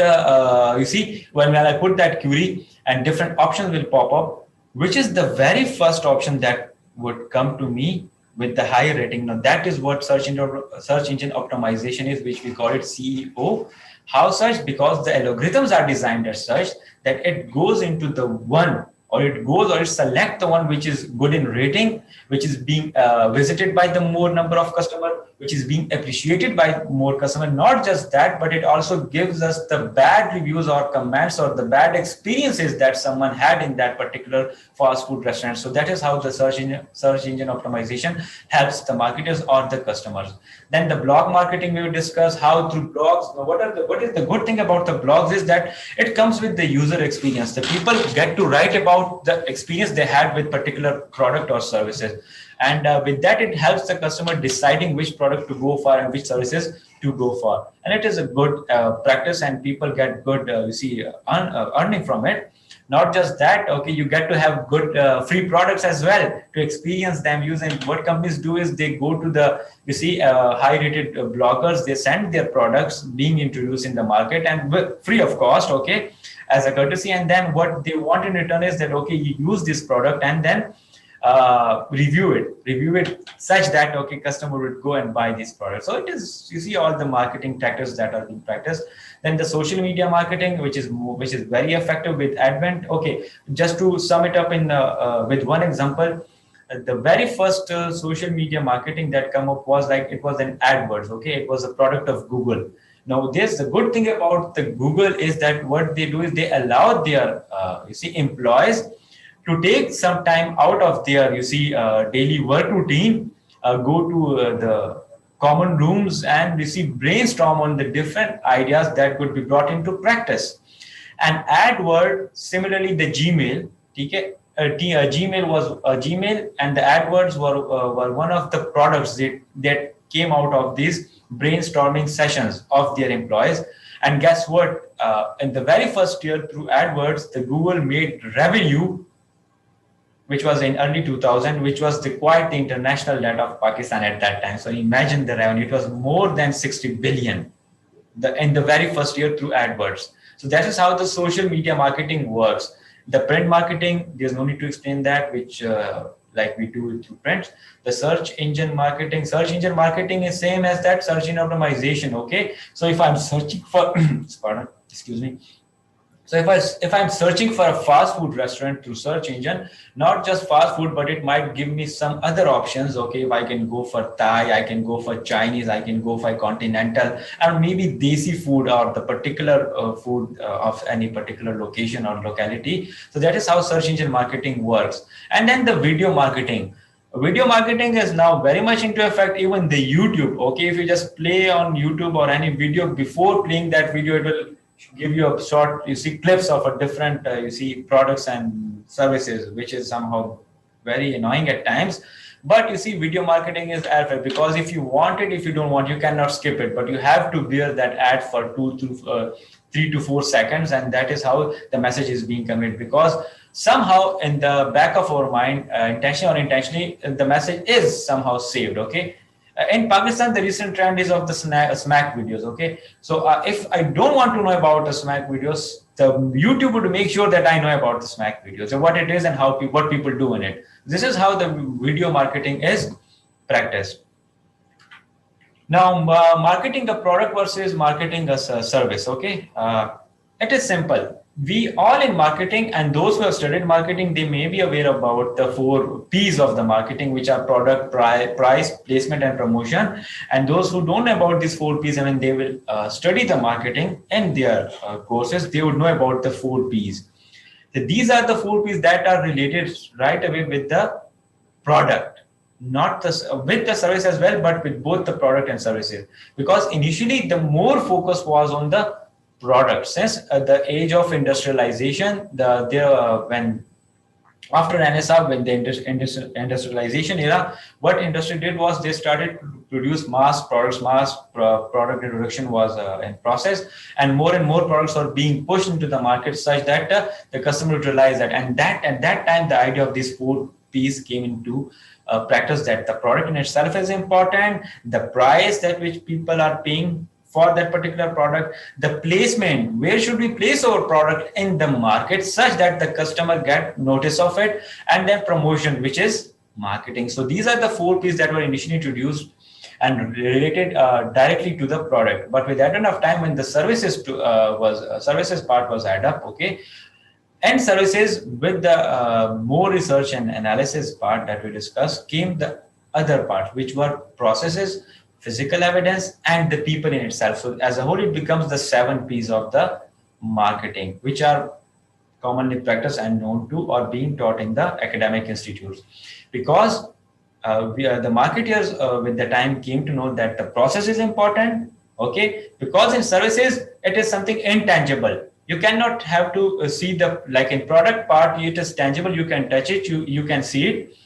you see, when I put that query and different options will pop up, which is the very first option that would come to me with the high rating. Now that is what search engine optimization is, which we call it CEO. How such? Because the algorithms are designed as such that it goes into the one, or it goes or it select the one which is good in rating, which is being visited by the more number of customer, which is being appreciated by more customer. Not just that, but it also gives us the bad reviews or comments or the bad experiences that someone had in that particular fast food restaurant. So that is how the search engine optimization helps the marketers or the customers. Then the blog marketing, we will discuss how through blogs. Now, what is the good thing about the blogs is that it comes with the user experience. The people get to write about the experience they had with particular product or services. And with that, it helps the customer deciding which product to go for and which services to go for. And it is a good practice, and people get good, earning from it. Not just that, okay, you get to have good free products as well to experience them using. What companies do is they go to the, high-rated bloggers, they send their products being introduced in the market and free of cost, okay, as a courtesy. And then what they want in return is that, okay, you use this product and then review it such that, okay, customer would go and buy this product. So it is, you see, all the marketing tactics that are being practiced. Then the social media marketing, which is very effective with Advent. Okay, just to sum it up in with one example, the very first social media marketing that come up was like, it was an AdWords. Okay, it was a product of Google. Now, there's the good thing about the Google is that what they do is they allow their employees to take some time out of their daily work routine, go to the common rooms and brainstorm on the different ideas that could be brought into practice. And AdWord, similarly, the Gmail, okay, Gmail and the AdWords were one of the products that came out of these brainstorming sessions of their employees. And guess what? In the very first year through AdWords, the Google made revenue, which was in early 2000, which was quite the international debt of Pakistan at that time. So imagine the revenue. It was more than 60 billion in the very first year through AdWords. So that is how the social media marketing works. The print marketing, there's no need to explain that, which like we do through print. The search engine marketing is same as that search engine optimization, okay? So if I'm searching for, So if I'm searching for a fast food restaurant through search engine, not just fast food, but it might give me some other options. Okay, if I can go for Thai, I can go for Chinese, I can go for continental, and maybe desi food or the particular food of any particular location or locality. So that is how search engine marketing works. And then the video marketing. Video marketing is now very much into effect, even the YouTube. Okay, if you just play on YouTube or any video, before playing that video, it will give you a short, clips of a different, products and services, which is somehow very annoying at times. But video marketing is perfect, because if you want it, if you don't want, you cannot skip it, but you have to bear that ad for 3 to 4 seconds. And that is how the message is being conveyed, because somehow in the back of our mind, intentionally or unintentionally, the message is somehow saved. Okay. In Pakistan, the recent trend is of the smack videos. Okay, so if I don't want to know about the smack videos, the YouTube would make sure that I know about the smack videos and what it is and what people do in it. This is how the video marketing is practiced. Now, marketing a product versus marketing a service. Okay, it is simple. We all in marketing, and those who have studied marketing, they may be aware about the 4 P's of the marketing, which are product, price, placement, and promotion. And those who don't know about these 4 P's, when they will study the marketing in their courses, they would know about the 4 P's. So these are the 4 P's that are related right away with the product, not with the service as well, but with both the product and services. Because initially, the more focus was on the product. Since the age of industrialization, when After NSR, when the industrialization era, what industry did was they started to produce mass products. Product introduction was in process, and more products are being pushed into the market such that the customer utilize that. And that at that time, the idea of these 4 P's came into practice, that the product in itself is important, the price that which people are paying for that particular product, the placement, where should we place our product in the market such that the customer get notice of it, and then promotion, which is marketing. So these are the 4 P's that were initially introduced and related directly to the product. But with that enough time, when the services services part was added up, okay, and services with the more research and analysis part that we discussed, came the other part, which were processes, physical evidence, and the people in itself. So as a whole, it becomes the 7 P's of the marketing, which are commonly practiced and known to or being taught in the academic institutes. Because the marketers with the time came to know that the process is important, okay, because in services, it is something intangible. You cannot have to see the, like in product part, it is tangible, you can touch it, you can see it,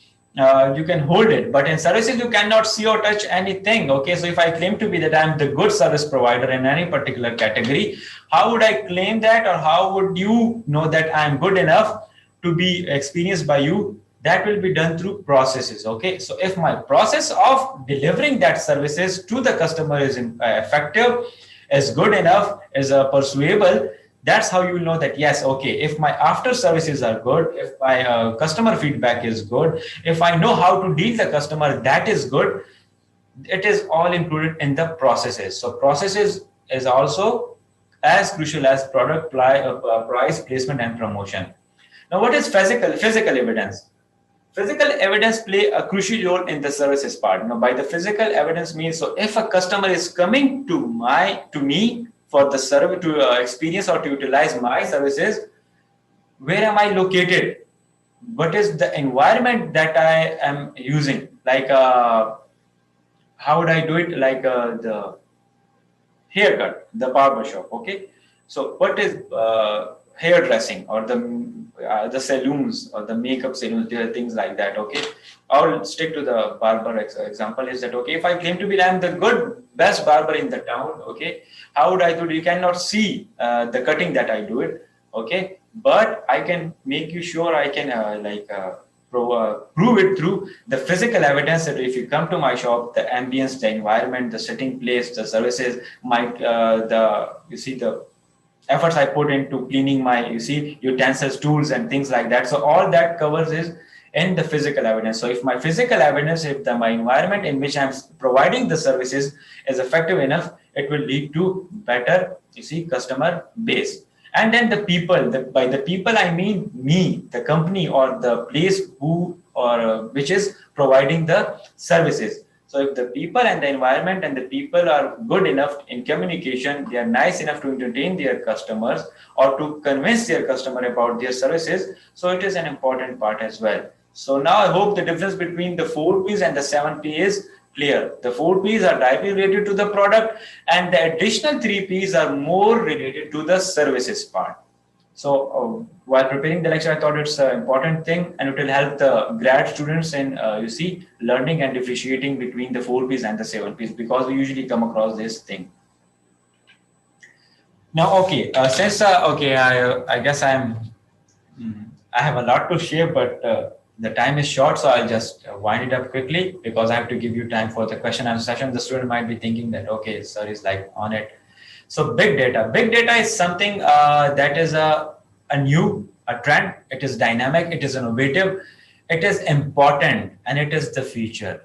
you can hold it, but in services you cannot see or touch anything. Okay, so if I claim to be that I'm the good service provider in any particular category, how would I claim that, or how would you know that I'm good enough to be experienced by you? That will be done through processes. Okay, so if my process of delivering that services to the customer is effective, is good enough, is persuadable, that's how you will know that, yes, okay, if my after services are good, if my customer feedback is good, if I know how to deal the customer, that is good. It is all included in the processes. So processes is also as crucial as product price, placement, and promotion. Now, what is physical evidence? Physical evidence play a crucial role in the services part. Now, by the physical evidence means, so if a customer is coming to me for the service to experience or to utilize my services, where am I located? What is the environment that I am using? Like, how would I do it? Like the haircut, the barber shop. Okay, so what is hairdressing, or the saloons or the makeup saloons? There are things like that. Okay, I'll stick to the barber example. Is that okay? If I claim to be I'm the best barber in the town, okay, how would I do it? You cannot see the cutting that I do it, okay, but I can make you sure. I can prove it through the physical evidence that if you come to my shop, the ambience, the environment, the sitting place, the services, the efforts I put into cleaning my, utensils, tools, and things like that. So all that covers is in the physical evidence. So if my physical evidence, my environment in which I'm providing the services is effective enough, it will lead to better, customer base. And then the people, by the people, I mean me, the company, or the place which is providing the services. So if the people and the environment and the people are good enough in communication, they are nice enough to entertain their customers or to convince their customer about their services. So it is an important part as well. So now I hope the difference between the 4 P's and the 7 P is clear. The 4 P's are directly related to the product, and the additional 3 P's are more related to the services part. So while preparing the lecture, I thought it's an important thing, and it will help the grad students in, learning and differentiating between the 4 P's and the 7 P's, because we usually come across this thing. Now, okay, since, I guess I have a lot to share, but the time is short, so I'll just wind it up quickly, because I have to give you time for the question and answer session. The student might be thinking that, okay, sir is like on it. So big data. Big data is something that is a trend. It is dynamic. It is innovative. It is important, and it is the future.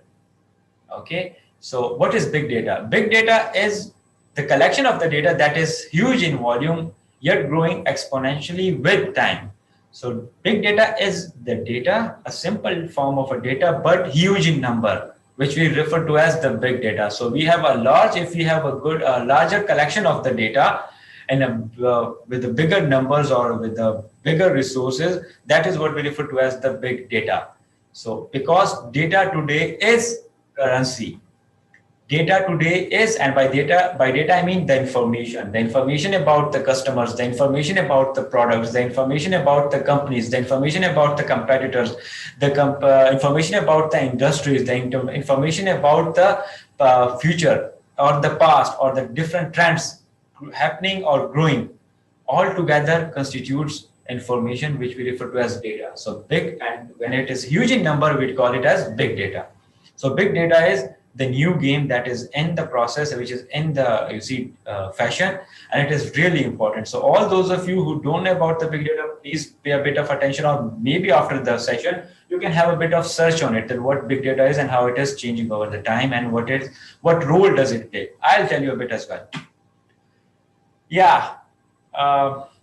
Okay. So what is big data? Big data is the collection of the data that is huge in volume, yet growing exponentially with time. So big data is the data, a simple form of a data, but huge in number, which we refer to as the big data. So we have if we have a larger collection of the data and with the bigger numbers or with the bigger resources, that is what we refer to as the big data. So because data today is currency, data today is, and by data I mean the information about the customers, the information about the products, the information about the companies, the information about the competitors, the information about the industries, the information about the future or the past or the different trends happening or growing, all together constitutes information which we refer to as data. So big, and when it is huge in number, we call it as big data. So big data is the new game that is in the process, which is in the fashion, and it is really important. So all those of you who don't know about the big data, please pay a bit of attention, or maybe after the session you can have a bit of search on it, that what big data is and how it is changing over the time, and what role does it play. I'll tell you a bit as well. Yeah,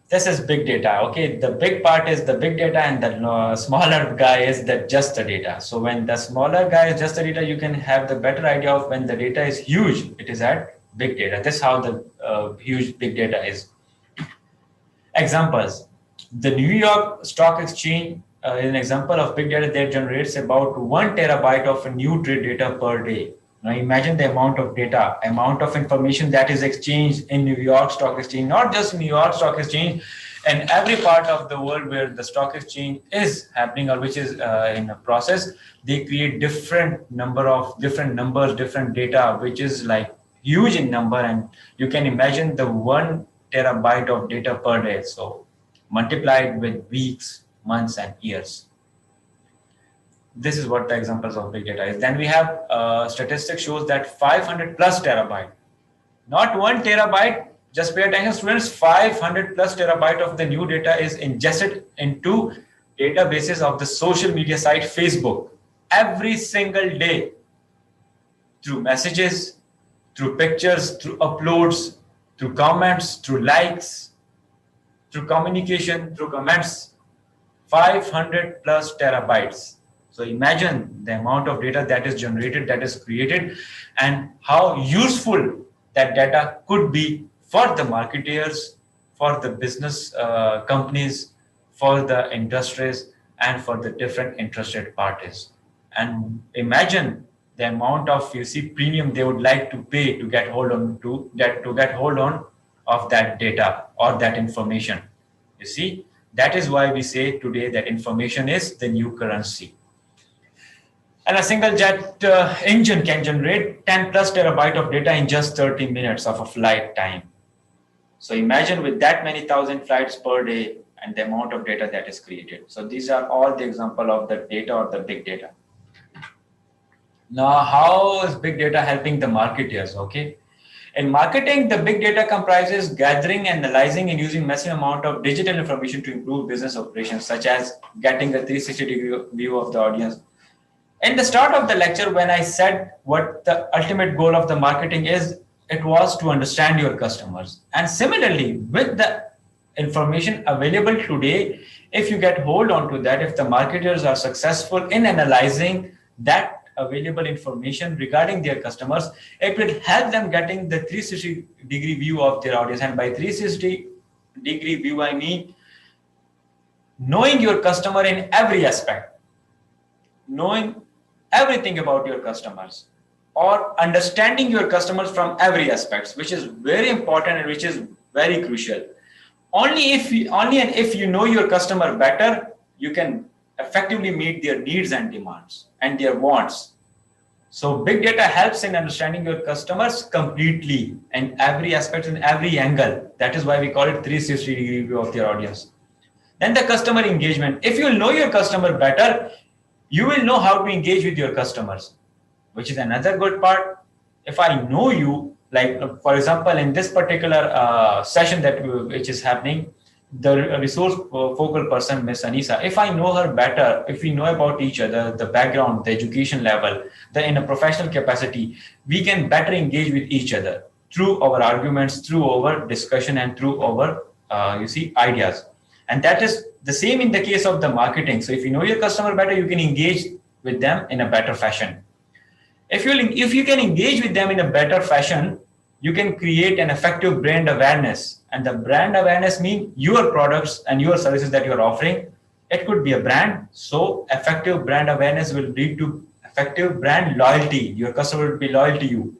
this is big data. Okay, the big part is the big data, and the smaller guy is just the data. So when the smaller guy is just the data, you can have the better idea of when the data is huge, it is at big data. This is how the huge big data is. Examples: the New York Stock Exchange is an example of big data that generates about 1 terabyte of new trade data per day. Now imagine the amount of data, amount of information that is exchanged in New York Stock Exchange, not just New York Stock Exchange, and every part of the world where the stock exchange is happening or which is in a process. They create different numbers, different data, which is like huge in number, and you can imagine the 1 terabyte of data per day. So multiplied with weeks, months, and years. This is what the examples of big data is. Then we have statistics shows that 500 plus terabyte, not 1 terabyte. Just pay attention, students. 500 plus terabyte of the new data is ingested into databases of the social media site Facebook every single day, through messages, through pictures, through uploads, through comments, through likes, through communication, through comments. 500 plus terabytes. So imagine the amount of data that is generated, that is created, and how useful that data could be for the marketeers, for the business companies, for the industries, and for the different interested parties. And imagine the amount of premium they would like to pay to get hold on of that data or that information. You see, that is why we say today that information is the new currency. And a single jet engine can generate 10 plus terabyte of data in just 30 minutes of a flight time. So imagine with that many thousand flights per day and the amount of data that is created. So these are all the example of the data or the big data. Now, how is big data helping the marketers? Okay. In marketing, the big data comprises gathering, analyzing, and using massive amount of digital information to improve business operations, such as getting a 360-degree view of the audience. In the start of the lecture, when I said what the ultimate goal of the marketing is, it was to understand your customers. And similarly, with the information available today, if you get hold on to that, if the marketers are successful in analyzing that available information regarding their customers, it will help them getting the 360-degree view of their audience. And by 360-degree view, I mean knowing your customer in every aspect, knowing everything about your customers, or understanding your customers from every aspect, which is very important and which is very crucial. Only if you know your customer better, you can effectively meet their needs and demands and their wants. So big data helps in understanding your customers completely in every aspect, in every angle. That is why we call it 360-degree view of their audience. Then the customer engagement. If you know your customer better, you will know how to engage with your customers, which is another good part. If I know you, like for example, in this particular session which is happening, the resource focal person, Miss Anisa, if I know her better, if we know about each other, the background, the education level, in a professional capacity, we can better engage with each other through our arguments, through our discussion, and through our ideas. And that is the same in the case of the marketing. So if you know your customer better, you can engage with them in a better fashion. If you can engage with them in a better fashion, you can create an effective brand awareness. And the brand awareness means your products and your services that you're offering. It could be a brand. So effective brand awareness will lead to effective brand loyalty. Your customer will be loyal to you.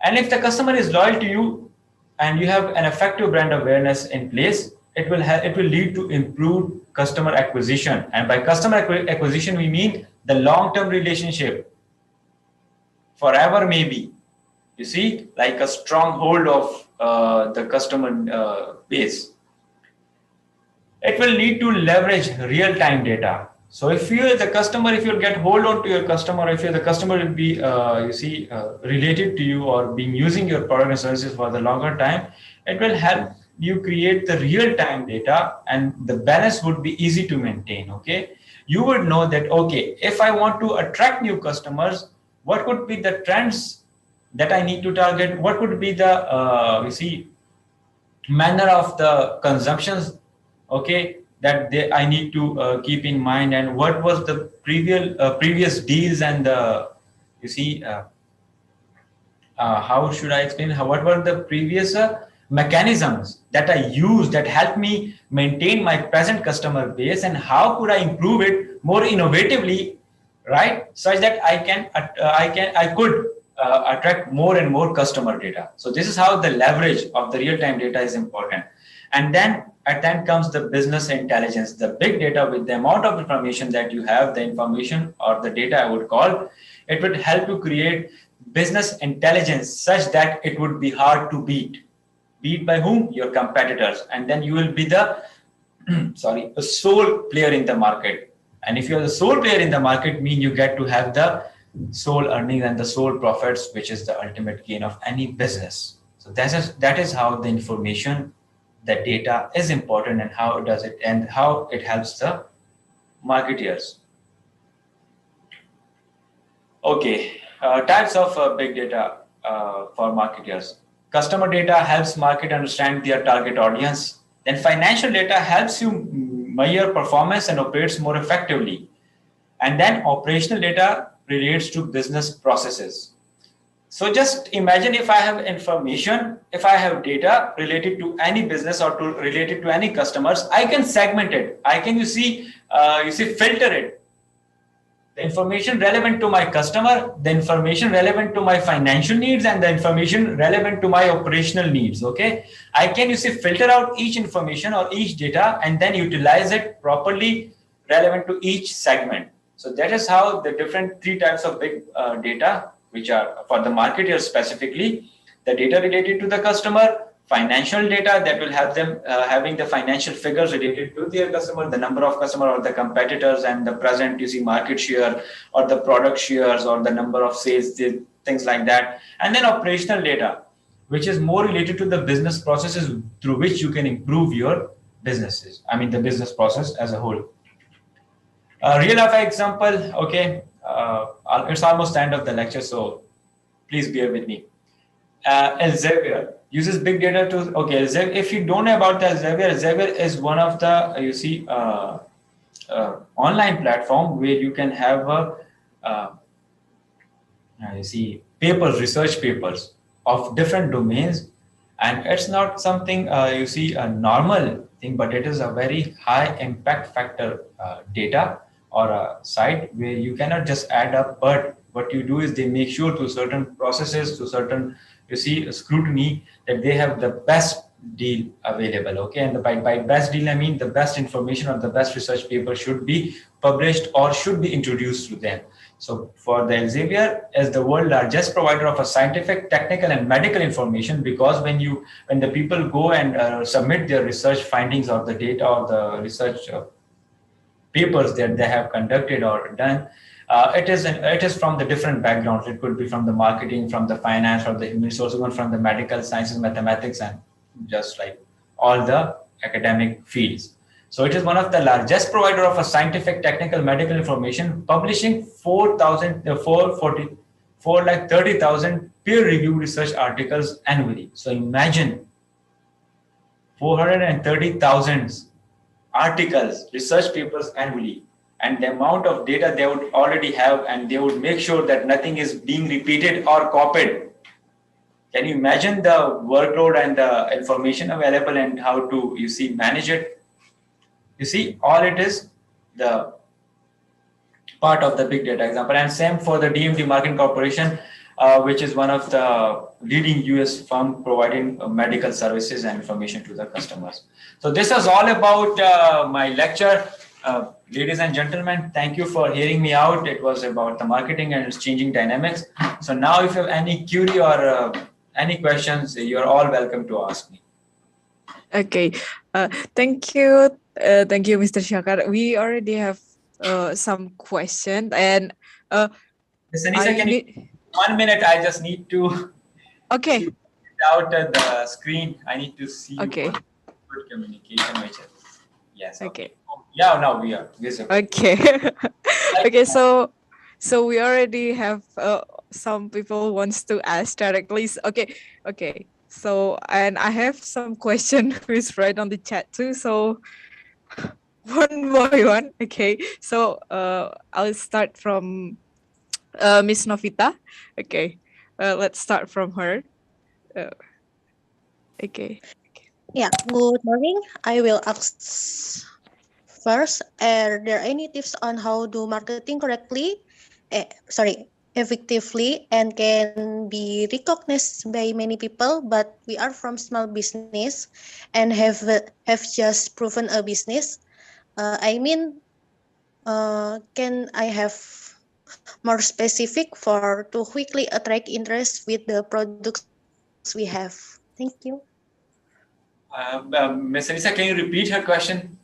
And if the customer is loyal to you and you have an effective brand awareness in place, it will lead to improved customer acquisition. And by customer acquisition, we mean the long-term relationship, forever maybe. You see, like a stronghold of the customer base. It will lead to leverage real-time data. So if you're the customer, if you get hold on to your customer, if you're the customer will be, related to you or being using your product and services for the longer time, it will help you create the real-time data, and the balance would be easy to maintain, okay? You would know that, okay, if I want to attract new customers, what could be the trends that I need to target? What would be the, manner of the consumptions, okay, that I need to keep in mind, and what was the previous deals and the, how should I explain? What were the previous mechanisms that I use that help me maintain my present customer base, and how could I improve it more innovatively, right? Such that I could attract more and more customer data. So this is how the leverage of the real-time data is important. And then at that comes the business intelligence, the big data with the amount of information that you have, the information or the data I would call, it would help you create business intelligence such that it would be hard to beat. Beat by whom? Your competitors. And then you will be the, the sole player in the market. And if you're the sole player in the market, mean you get to have the sole earnings and the sole profits, which is the ultimate gain of any business. So that is how the information, the data is important, and how it does it, and how it helps the marketeers. Okay, types of big data for marketers. Customer data helps market understand their target audience. Then financial data helps you measure performance and operates more effectively. And then operational data relates to business processes. So just imagine if I have information, if I have data related to any business or related to any customers, I can segment it. I can, filter it. The information relevant to my customer, the information relevant to my financial needs, and the information relevant to my operational needs, okay? I can, filter out each information or each data and then utilize it properly relevant to each segment. So that is how the different three types of big data, which are for the marketer specifically, the data related to the customer, financial data that will have them having the financial figures related to their customer, the number of customer or the competitors and the present market share or the product shares or the number of sales, things like that. And then operational data, which is more related to the business processes through which you can improve your businesses. I mean, the business process as a whole. Real life example, okay, it's almost the end of the lecture, so please bear with me. Elsevier uses big data to, okay, if you don't know about the Elsevier is one of the, online platform where you can have, papers, research papers of different domains. And it's not something, a normal thing, but it is a very high impact factor data or a site where you cannot just add up, but what you do is they make sure to certain processes, to certain, scrutiny, that they have the best deal available, okay? And by best deal, I mean the best information or the best research paper should be published or should be introduced to them. So for the Elsevier as the world's largest provider of a scientific, technical, and medical information, because when the people go and submit their research findings or the data or the research papers that they have conducted or done, it is from the different backgrounds. It could be from the marketing, from the finance, from the human resources, from the medical sciences, mathematics, and just like all the academic fields. So it is one of the largest provider of a scientific, technical, medical information, publishing 430,000 peer-reviewed research articles annually. So imagine 430,000 articles, research papers annually, and the amount of data they would already have, and they would make sure that nothing is being repeated or copied. Can you imagine the workload and the information available and how to, manage it? All it is the part of the big data example. And same for the DMD Marketing Corporation, which is one of the leading US firm providing medical services and information to the customers. So this was all about my lecture. Ladies and gentlemen, thank you for hearing me out. It was about the marketing and its changing dynamics. So now if you have any query or any questions, you're all welcome to ask me. Okay, thank you. Thank you, Mr. Shahkar. We already have some questions, and Anissa, can you 1 minute? I just need to okay out the screen. I need to see okay good communication. Yes. okay Yeah, now we are visible. okay okay. So we already have some people wants to ask directly. Okay. So and I have some question who's right on the chat too. So one by one. Okay. So I'll start from Miss Novita. Okay. Let's start from her. Okay. Yeah, good morning. I will ask first, are there any tips on how to marketing correctly, effectively, and can be recognized by many people, but we are from small business and have just proven a business. Can I have more specific for to quickly attract interest with the products we have? Thank you. Ms. Anissa, can you repeat her question?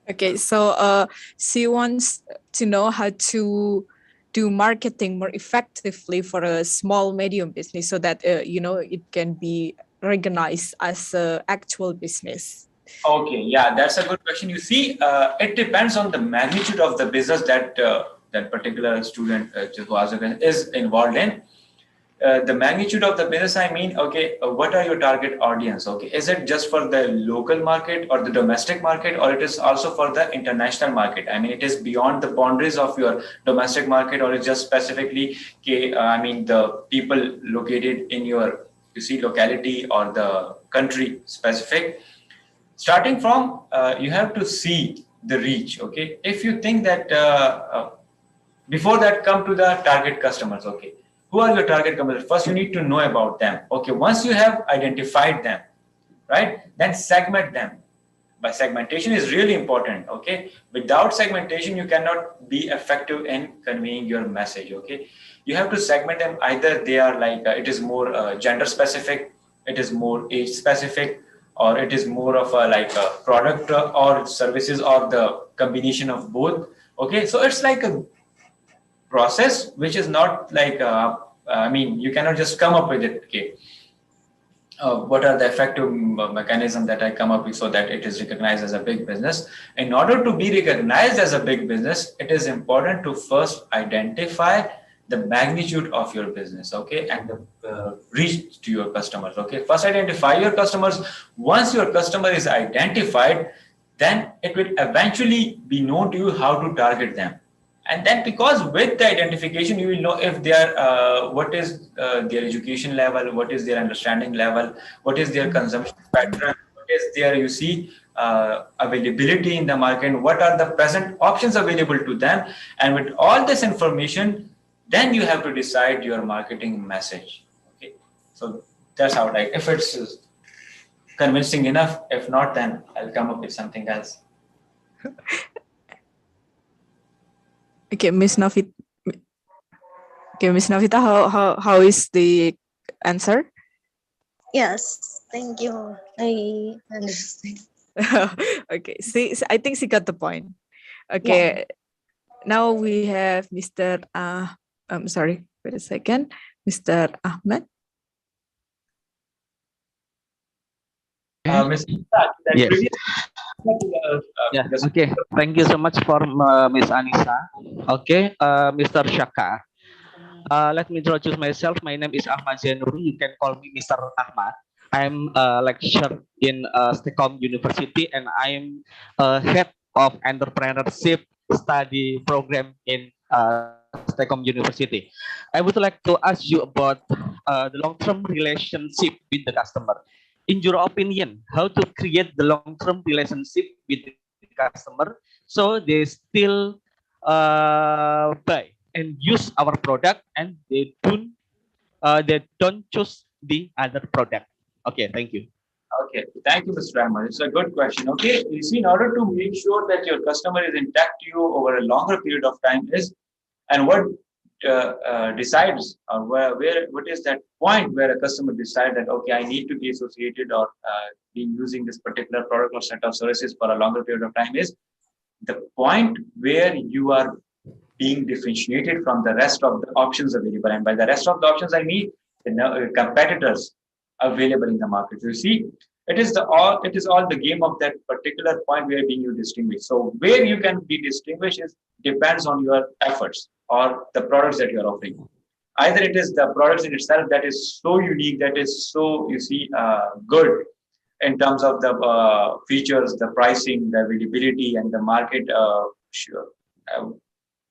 Okay, so she wants to know how to do marketing more effectively for a small medium business so that it can be recognized as an actual business. Okay, yeah, that's a good question. You see, it depends on the magnitude of the business that that particular student who is involved in. The magnitude of the business, I mean, okay, what are your target audience? Okay, is it just for the local market or the domestic market, or it is also for the international market? I mean, it is beyond the boundaries of your domestic market, or it's just specifically, the people located in your, locality or the country specific. Starting from, you have to see the reach, okay? If you think that, before that, come to the target customers, okay? Who are your target customers? First, you need to know about them. Okay, once you have identified them, right, then segment them. But segmentation is really important, okay? Without segmentation, you cannot be effective in conveying your message, okay? You have to segment them. Either they are like, it is more gender specific, it is more age specific, or it is more of a product or services, or the combination of both, okay? So it's like a process which is not like you cannot just come up with it. Okay, what are the effective mechanisms that I come up with so that it is recognized as a big business? In order to be recognized as a big business, it is important to first identify the magnitude of your business, okay, and the reach to your customers. Okay, first identify your customers. Once your customer is identified, then it will eventually be known to you how to target them. And then, because with the identification, you will know if they are, what is their education level, what is their understanding level, what is their consumption pattern, what is their, availability in the market, what are the present options available to them. And with all this information, then you have to decide your marketing message. Okay, so that's how, like, if it's convincing enough, if not, then I'll come up with something else. Okay, Miss Novita. Okay, Miss Novita, how is the answer? Yes, thank you. I understand. Okay, see, I think she got the point. Okay, yeah. Now we have Mr. I'm sorry, wait a second, Mr. Ahmed. Yes. Okay. Thank you so much for Miss Anissa. Okay, Mr. Shahkar. Let me introduce myself. My name is Ahmad Zainuri. You can call me Mr. Ahmad. I'm a lecturer in STEKOM University, and I'm head of entrepreneurship study program in STEKOM University. I would like to ask you about the long-term relationship with the customer. In your opinion, how to create the long-term relationship with the customer so they still buy and use our product, and they don't choose the other product? Okay, thank you. Okay, thank you, Mr. Rahman. It's a good question. Okay, you see, in order to make sure that your customer is intact to you over a longer period of time is, and what decides, or what is that point where a customer decides that, okay, I need to be associated or be using this particular product or set of services for a longer period of time is the point where you are being differentiated from the rest of the options available. And by the rest of the options, I mean the competitors available in the market. You see, it is all the game of that particular point where being you distinguish. So where you can be distinguished is depends on your efforts or the products that you are offering. Either it is the products in itself that is so unique, that is so, you see, good in terms of the features, the pricing, the availability, and the market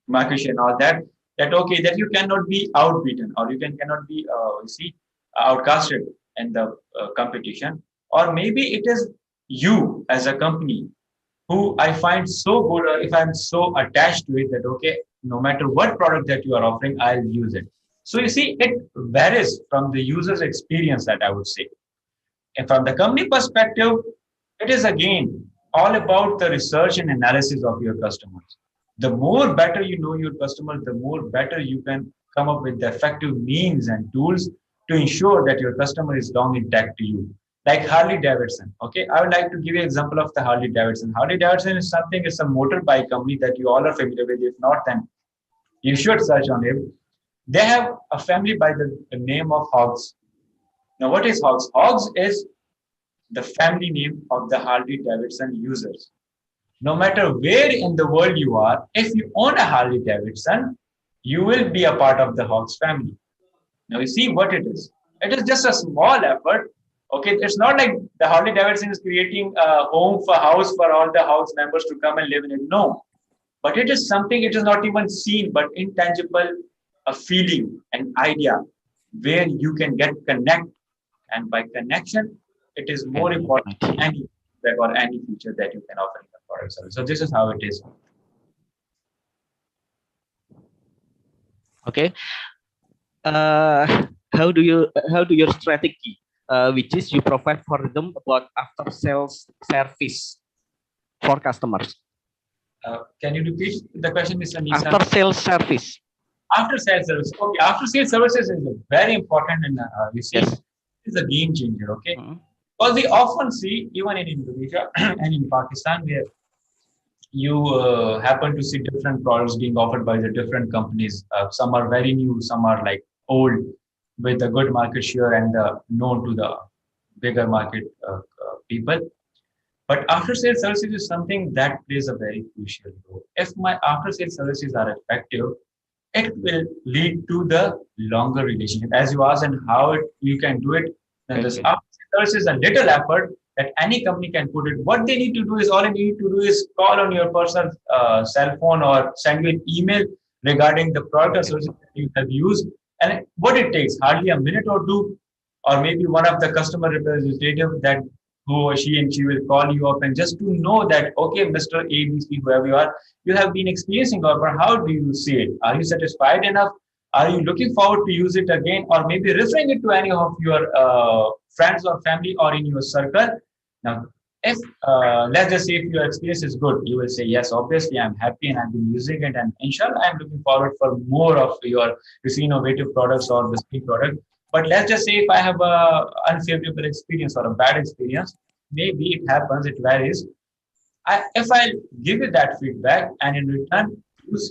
market share and all that. That okay, that you cannot be outbeaten or you cannot be you see outcasted in the competition. Or maybe it is you as a company who I find so good, or if I'm so attached to it that okay, no matter what product that you are offering, I'll use it. So you see, it varies from the user's experience, that I would say. And from the company perspective, it is again all about the research and analysis of your customers. The more better you know your customers, the more better you can come up with the effective means and tools to ensure that your customer is long intact to you. Like Harley Davidson. Okay, I would like to give you an example of the Harley Davidson. Harley Davidson is something, it's a motorbike company that you all are familiar with. If not, then you should search on it. They have a family by the name of Hogs. Now, what is Hogs? Hogs is the family name of the Harley Davidson users. No matter where in the world you are, if you own a Harley Davidson, you will be a part of the Hogs family. Now, you see what it is. It is just a small effort. Okay, it's not like the Harley Davidson is creating a house for all the house members to come and live in it. No, but it is something, it is not even seen, but intangible, a feeling, an idea where you can get connect. And by connection, it is more important than any feedback or any feature that you can offer in the product service. So this is how it is. Okay. How do your strategy, which is you provide for them about after sales service for customers? Can you repeat the question, Mr. Nisa? After sales service. After sales service. Okay, after sales services is very important, and we see it's a game changer. Okay, because we often see even in Indonesia and in Pakistan where you happen to see different products being offered by the different companies. Some are very new, some are like old with a good market share and known to the bigger market people. But after sales services is something that plays a very crucial role. If my after sales services are effective, it will lead to the longer relationship. As you asked, and how you can do it, then this after sales service is a little effort that any company can put it. What they need to do is, all you need to do is call on your personal cell phone or send you an email regarding the product or service that you have used. And what it takes, hardly a minute or two, or maybe one of the customer representative that who or she will call you up and just to know that, okay, Mr. ABC, whoever you are, you have been experiencing or how do you see it? Are you satisfied enough? Are you looking forward to use it again? Or maybe referring it to any of your friends or family or in your circle? Now, if let's just say if your experience is good, you will say, yes, obviously I'm happy and I've been using it. And inshallah, I'm looking forward for more of your innovative products or the same product. But let's just say if I have a unfavorable experience or a bad experience, maybe it happens, it varies. If I give you that feedback and in return,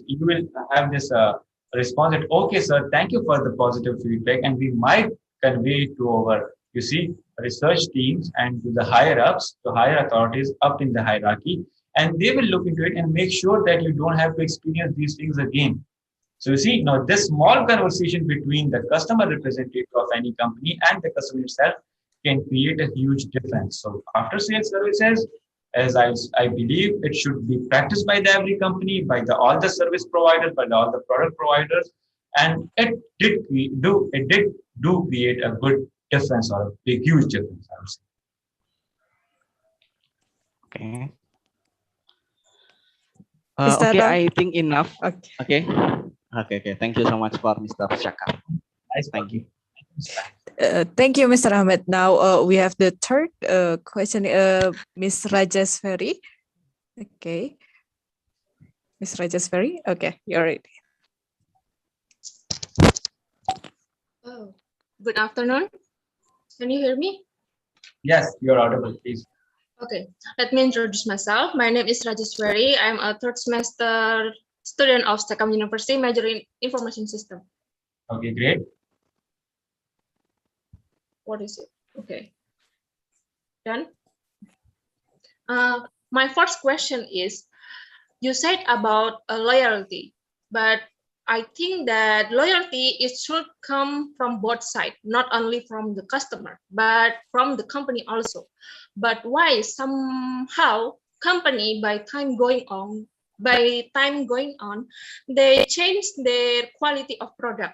you will have this response that, okay, sir, thank you for the positive feedback. And we might convey it to our, research teams and to the higher ups, to higher authorities up in the hierarchy. And they will look into it and make sure that you don't have to experience these things again. So you see, now this small conversation between the customer representative of any company and the customer itself can create a huge difference. So after sales services, as I believe it should be practiced by every company, by all the service providers, by all the product providers, and it did create a good difference or a huge difference, I would say. Okay. Is that okay, all? I think enough. Okay. Okay. Thank you so much for Mr. Shahkar. Nice, thank you. Thank you, Mr. Hamid. Now we have the third question, Ms. Rajaswari. Okay, Ms. Rajaswari. Okay, you're ready. Oh, good afternoon. Can you hear me? Yes, you're audible, please. Okay, let me introduce myself. My name is Rajaswari. I'm a third semester student of STEKOM University, major in information system. Okay, great. What is it? Okay. Done. My first question is, you said about loyalty, but I think that loyalty it should come from both sides, not only from the customer, but from the company also. But why somehow company by time going on, they change their quality of product?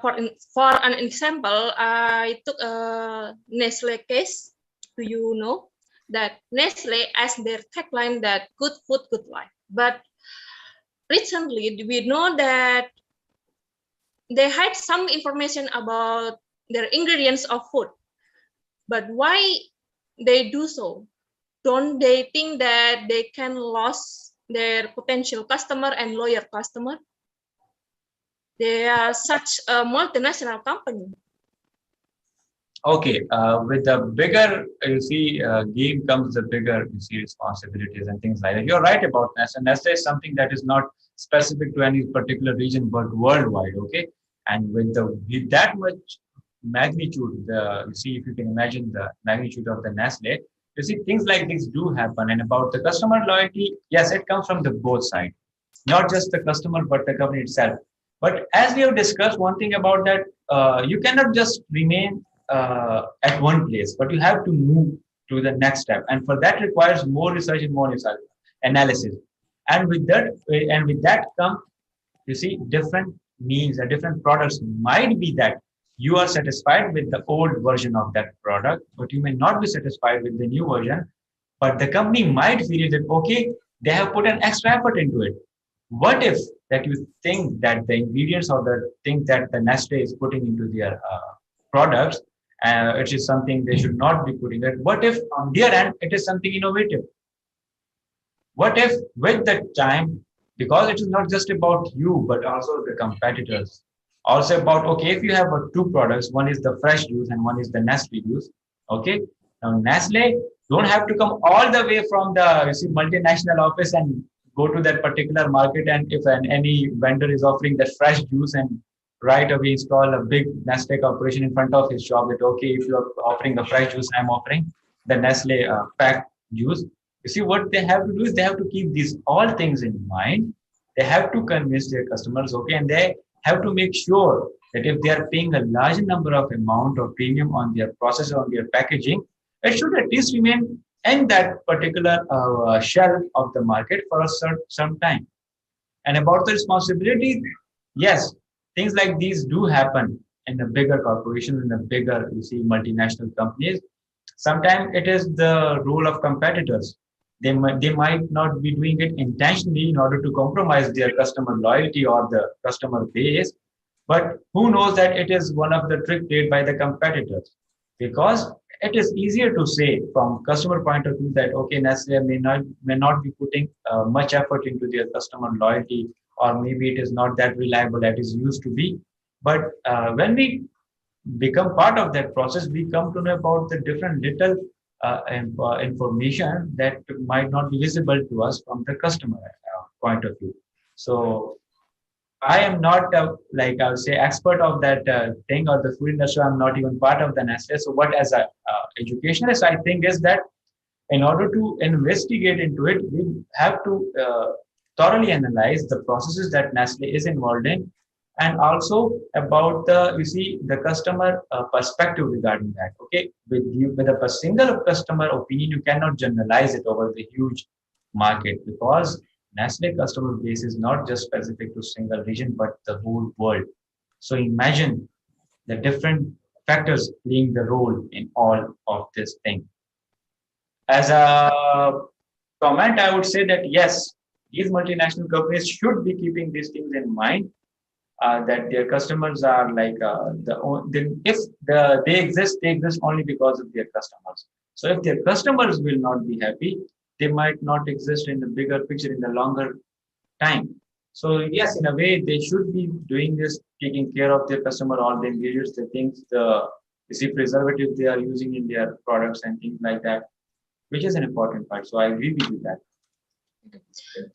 For an example, I took a Nestle case. Do you know that Nestle has their tagline that good food, good life? But recently, we know that they had some information about their ingredients of food. But why they do so? Don't they think that they can lose their potential customer and loyal customer? They are such a multinational company. Okay, with the bigger, game comes the bigger, responsibilities and things like that. You're right about that. And Nestle is something that is not specific to any particular region, but worldwide, okay? And with that much magnitude, if you can imagine the magnitude of the Nestle, you see things like this do happen. And about the customer loyalty, yes, it comes from the both sides, not just the customer, but the company itself. But as we have discussed, one thing about that, you cannot just remain at one place, but you have to move to the next step, and for that requires more research and more research analysis. And with that come, you see, different means and different products might be that you are satisfied with the old version of that product, but you may not be satisfied with the new version. But the company might feel that okay, they have put an extra effort into it. What if that you think that the ingredients or the thing that the Nestle is putting into their products, it is something they should not be putting it. What if on their end it is something innovative? What if with the time, because it is not just about you, but also the competitors, also about, okay, if you have two products, one is the fresh juice and one is the Nestle juice, okay? Now Nestle don't have to come all the way from the multinational office and go to that particular market, and if any vendor is offering that fresh juice and right away install a big Nestle corporation in front of his shop that, okay, if you are offering the fresh juice, I'm offering the Nestle packed juice. You see, what they have to do is they have to keep these all things in mind. They have to convince their customers, okay, and they have to make sure that if they are paying a large number of amount of premium on their process, on their packaging, it should at least remain in that particular shelf of the market for some time. And about the responsibility, yes, things like these do happen in the bigger corporations, in the bigger, multinational companies. Sometimes it is the role of competitors. They might not be doing it intentionally in order to compromise their customer loyalty or the customer base, but who knows that it is one of the trick played by the competitors, because it is easier to say from customer point of view that, okay, Nestle may not be putting much effort into their customer loyalty, or maybe it is not that reliable as it used to be. But when we become part of that process, we come to know about the different little information that might not be visible to us from the customer point of view. So I am not like I would say expert of that thing or the food industry. I'm not even part of the Nestle. So what as a educationist I think is that in order to investigate into it, we have to thoroughly analyze the processes that Nestle is involved in, and also about the customer perspective regarding that. Okay, with a single customer opinion, you cannot generalize it over the huge market, because Nestle customer base is not just specific to single region, but the whole world. So imagine the different factors playing the role in all of this thing. As a comment, I would say that yes, these multinational companies should be keeping these things in mind. that their customers are like they exist only because of their customers. So if their customers will not be happy, they might not exist in the bigger picture in the longer time. So yes, in a way, they should be doing this, taking care of their customer, all the ingredients, the things, preservatives they are using in their products and things like that, which is an important part. So I agree with you that.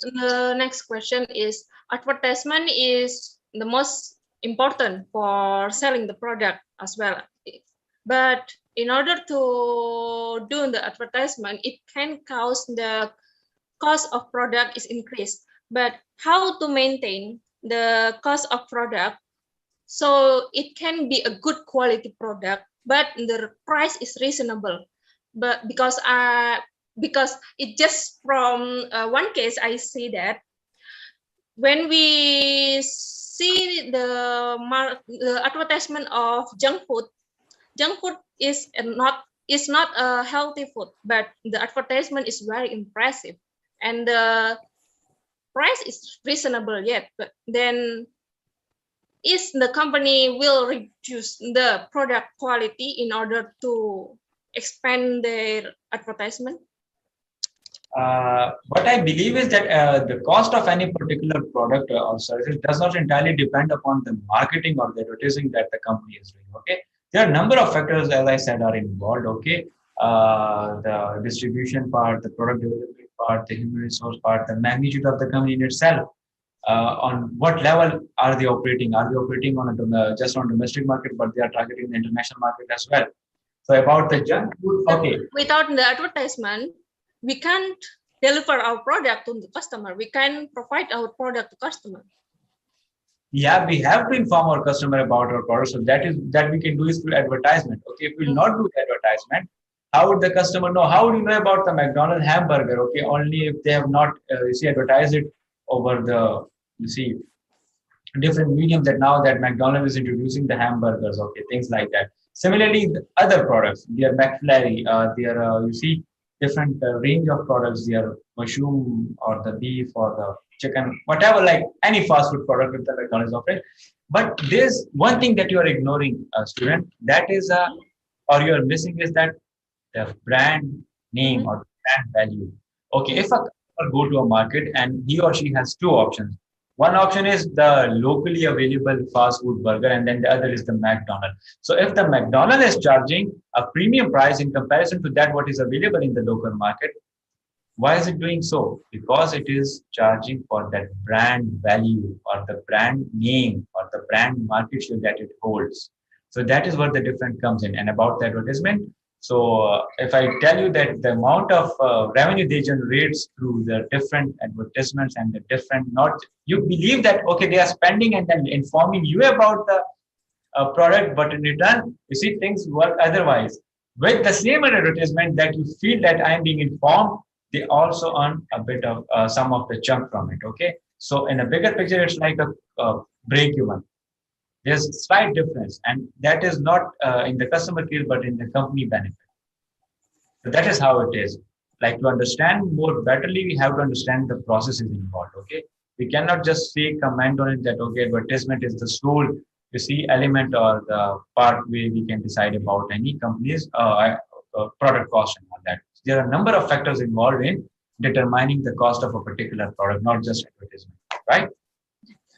The next question is, advertisement is the most important for selling the product as well. But in order to do the advertisement, it can cause the cost of product is increased. But how to maintain the cost of product so it can be a good quality product, but the price is reasonable? But because it just from one case, I see that when we see the advertisement of junk food is not a healthy food, but the advertisement is very impressive and the price is reasonable yet. But then is the company will reduce the product quality in order to expand their advertisement? What I believe is that the cost of any particular product or service does not entirely depend upon the marketing or the advertising that the company is doing. Okay, there are a number of factors, as I said, are involved. Okay, the distribution part, the product development part, the human resource part, the magnitude of the company in itself. On what level are they operating? Are they operating on just on domestic market, but they are targeting the international market as well? So about the junk food, okay. Without the advertisement, we can't deliver our product to the customer. We can provide our product to customer. Yeah, we have to inform our customer about our product. So that we can do is through advertisement. Okay, if we will not do advertisement, how would the customer know? How would you know about the McDonald's hamburger? Okay, only if they have not advertised it over the different mediums that now that McDonald's is introducing the hamburgers. Okay, things like that. Similarly, the other products, their McFlurry, their different range of products, their mushroom or the beef or the chicken, whatever, like any fast food product that the McDonald's offering. But there's one thing that you are ignoring, student, that is, or you are missing is that the brand name or brand value. Okay, if a customer go to a market and he or she has two options. One option is the locally available fast food burger, and then the other is the McDonald's. So if the McDonald's is charging a premium price in comparison to that what is available in the local market, why is it doing so? Because it is charging for that brand value or the brand name or the brand market share that it holds. So that is where the difference comes in. And about the advertisement, so if I tell you that the amount of revenue they generate through the different advertisements and the different, you believe that, okay, they are spending and then informing you about the product, but in return, you see things work otherwise. With the same advertisement that you feel that I am being informed, they also earn a bit of some of the chunk from it, okay? So in a bigger picture, it's like a break even. There's a slight difference, and that is not in the customer case, but in the company benefit. So that is how it is. Like to understand more betterly, we have to understand the processes involved, okay? We cannot just say comment on it that, okay, advertisement is the sole, element or the part where we can decide about any company's product cost and all that. There are a number of factors involved in determining the cost of a particular product, not just advertisement, right?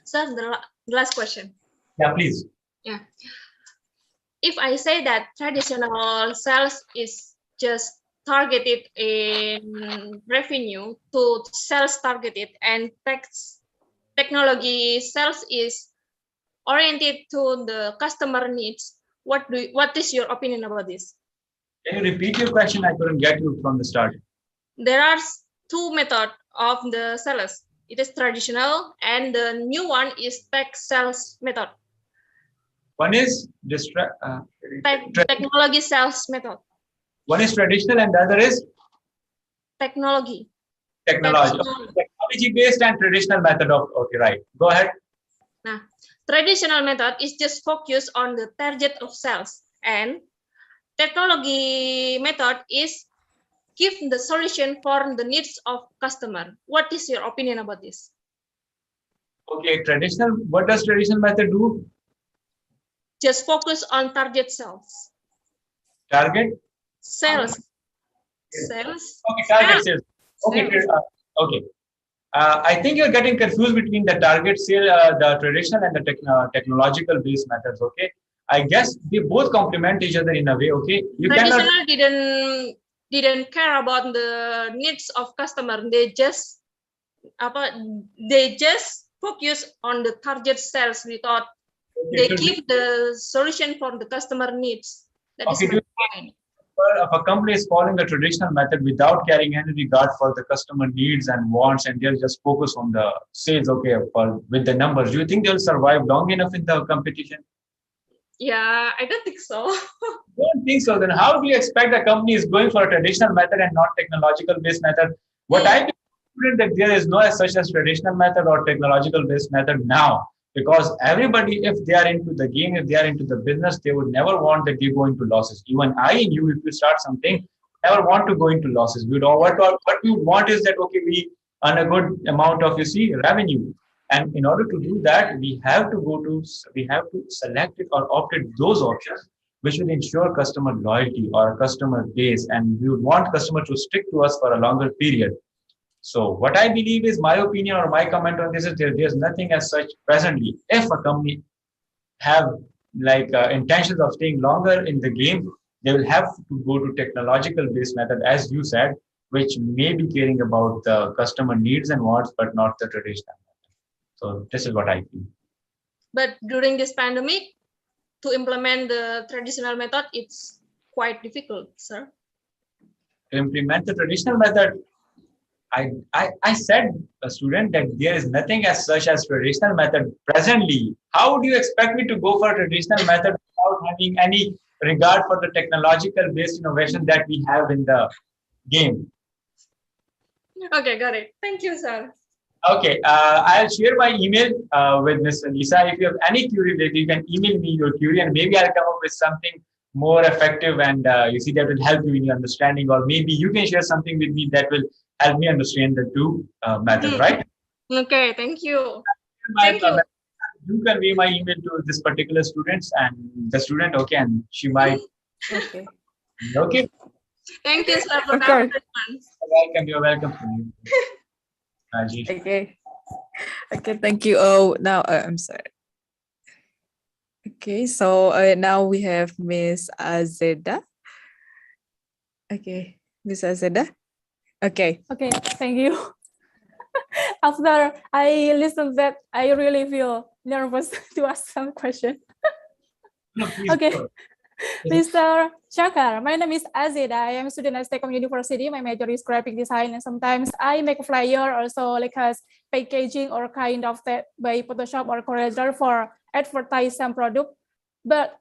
Sir, the last question. Yeah, please. Yeah. If I say that traditional sales is just targeted in revenue to sales targeted and technology sales is oriented to the customer needs, what is your opinion about this? Can you repeat your question? I couldn't get you from the start. There are two methods of the sales. It is traditional and the new one is tech sales method. One is technology sales method. One is traditional and the other is? Technology. Technology based and traditional method of, okay, right. Go ahead. Nah, traditional method is just focused on the target of sales, and technology method is give the solution for the needs of customer. What is your opinion about this? Okay, traditional. What does traditional method do? Just focus on target sales. Target. Sales. Okay, target sales. Okay, okay. I think you're getting confused between the target sale, the traditional and the technological based methods. Okay, I guess they both complement each other in a way. Okay, you cannot. Traditional didn't care about the needs of customer. They just focus on the target sales without they keep the solution for the customer needs. That is my point. If a company is following the traditional method without carrying any regard for the customer needs and wants, and they'll just focus on the sales, okay, with the numbers, do you think they'll survive long enough in the competition? Yeah, I don't think so. Don't think so. Then how do you expect a company is going for a traditional method and not technological based method? What I believe that there is no such as traditional method or technological based method now. Because everybody, if they are into the game, if they are into the business, they would never want that they go into losses. Even I and you, if we start something, never want to go into losses. What we want is that, okay, we earn a good amount of, revenue. And in order to do that, we have to select it or opt it those options which will ensure customer loyalty or customer base. And we would want customers to stick to us for a longer period. So what I believe is my opinion or my comment on this is there's nothing as such presently. If a company have intentions of staying longer in the game, they will have to go to technological based method, as you said, which may be caring about the customer needs and wants, but not the traditional method. So this is what I feel. But during this pandemic, to implement the traditional method, it's quite difficult, sir. To implement the traditional method, I said, a student, that there is nothing as such as traditional method presently. How would you expect me to go for a traditional method without having any regard for the technological based innovation that we have in the game? Okay, got it. Thank you, sir. Okay, I'll share my email with Ms. Lisa. If you have any query, you can email me your query, and maybe I'll come up with something more effective and that will help you in your understanding, or maybe you can share something with me that will help me understand the two methods, right? Okay, thank you. You convey my email to this particular students and the student, okay, and she might. Okay. Okay. Thank you, sir. For that. Welcome. You're welcome. Okay. Okay. Thank you. Oh, now I'm sorry. Okay, so now we have Miss Azeda. Okay, Miss Azeda. Okay. Okay, thank you. After I listened that, I really feel nervous to ask some question. Okay, Mr. Shahkar, my name is Azeda. I am a student at STEKOM University. My major is graphic design, and sometimes I make a flyer, also like as packaging or kind of that by Photoshop or Corel for advertise some product. But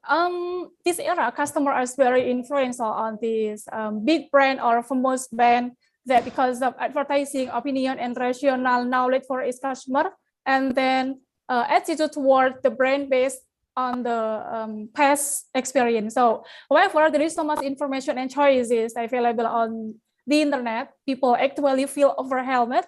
this era, customers are very influential on this big brand or famous brand that because of advertising, opinion, and rational knowledge for its customer, and then attitude toward the brand based on the past experience. So, however, there is so much information and choices available on the internet. People actually feel overwhelmed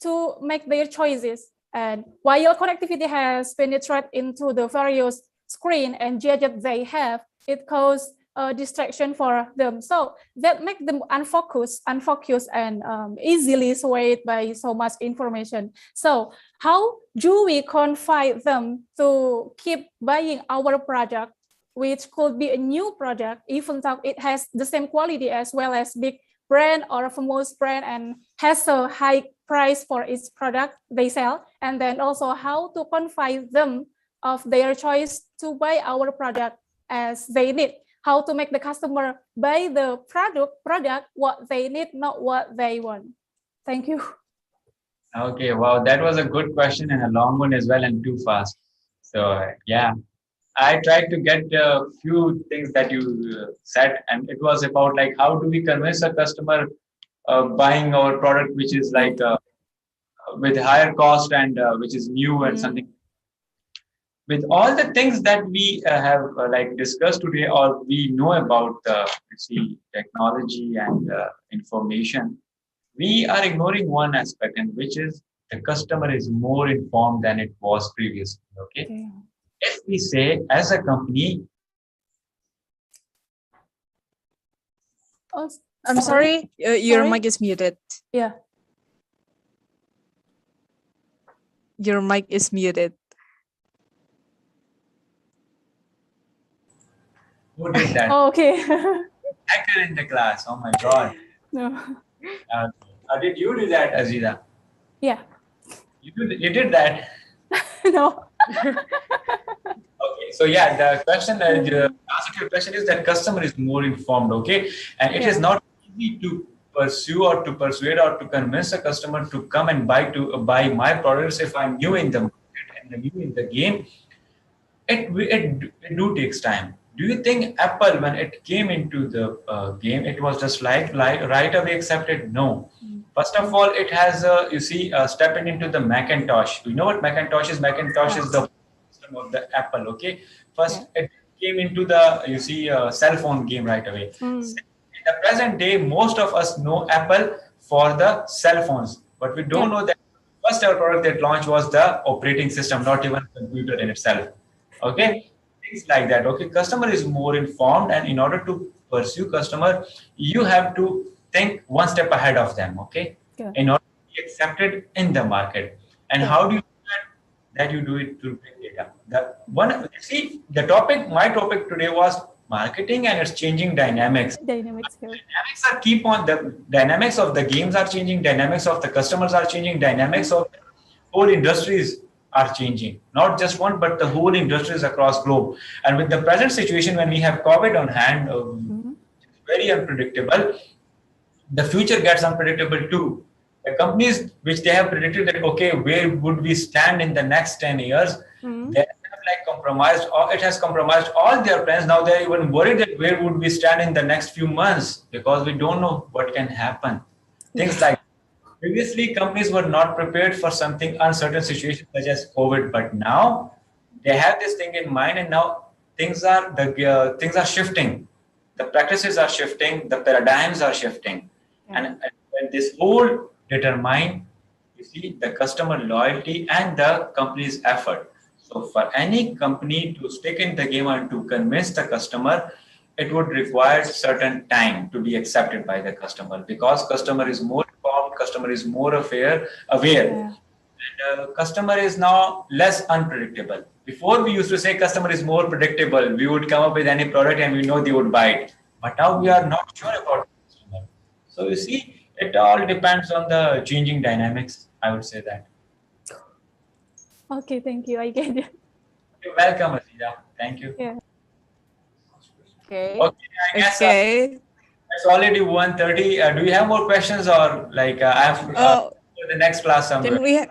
to make their choices. And while connectivity has penetrated into the various screen and gadgets they have, it causes a distraction for them. So that make them unfocused and easily swayed by so much information. So how do we confide them to keep buying our product, which could be a new product, even though it has the same quality as well as big brand or a famous brand and has a high price for its product they sell, and then also how to confide them of their choice to buy our product as they need, how to make the customer buy the product what they need, not what they want. Thank you. Okay, wow, that was a good question and a long one as well, and too fast. So yeah, I tried to get a few things that you said, and it was about like how do we convince a customer buying our product, which is like with higher cost and which is new and something. With all the things that we have like discussed today, or we know about technology and information, we are ignoring one aspect, and which is the customer is more informed than it was previously. Okay. If we say as a company, Oh, I'm sorry, your mic is muted. Yeah. Your mic is muted. who did that? Oh, okay. Hacker in the class. Oh my God. No. Did you do that, Aziza? Yeah. You did that. No. Okay, so yeah, the question, the answer to your question is that customer is more informed, okay? And it is not easy to pursue or to persuade or to convince a customer to come and buy my products if I'm new in the market and new in the game. It do takes time. Do you think Apple, when it came into the game, it was just like right away accepted? No. First of all, it has stepping into the Macintosh. You know what Macintosh is? Macintosh is the system of the Apple. Okay. First, it came into the cell phone game right away. In the present day, most of us know Apple for the cell phones, but we don't know that the first ever product that launched was the operating system, not even computer in itself. Okay, things like that. Okay, customer is more informed, and in order to pursue customer, you have to think one step ahead of them. Okay, in order to be accepted in the market. And how do you do that? That you do it through big data. My topic today was marketing and its changing dynamics. Dynamics The dynamics of the games are changing, dynamics of the customers are changing, dynamics of whole industries are changing. Not just one, but the whole industries across globe. And with the present situation, when we have COVID on hand, it's very unpredictable. The future gets unpredictable too. The companies which they have predicted that, okay, where would we stand in the next 10 years? They have compromised, or it has compromised all their plans. Now they're even worried that where would we stand in the next few months, because we don't know what can happen. Things like previously, companies were not prepared for something uncertain situation such as COVID, but now they have this thing in mind, and now things are shifting. The practices are shifting, the paradigms are shifting, and this whole determine, the customer loyalty and the company's effort. So, for any company to stick in the game and to convince the customer, it would require certain time to be accepted by the customer, because customer is more informed, customer is more aware, and customer is now less unpredictable. Before we used to say customer is more predictable, we would come up with any product and we know they would buy it. But now we are not sure about the customer. So it all depends on the changing dynamics. I would say that. Okay, thank you. I get it. You're welcome, Aziza. Thank you. Yeah. Okay. I guess it's already 1:30. Do you have more questions, or I have the next class somewhere?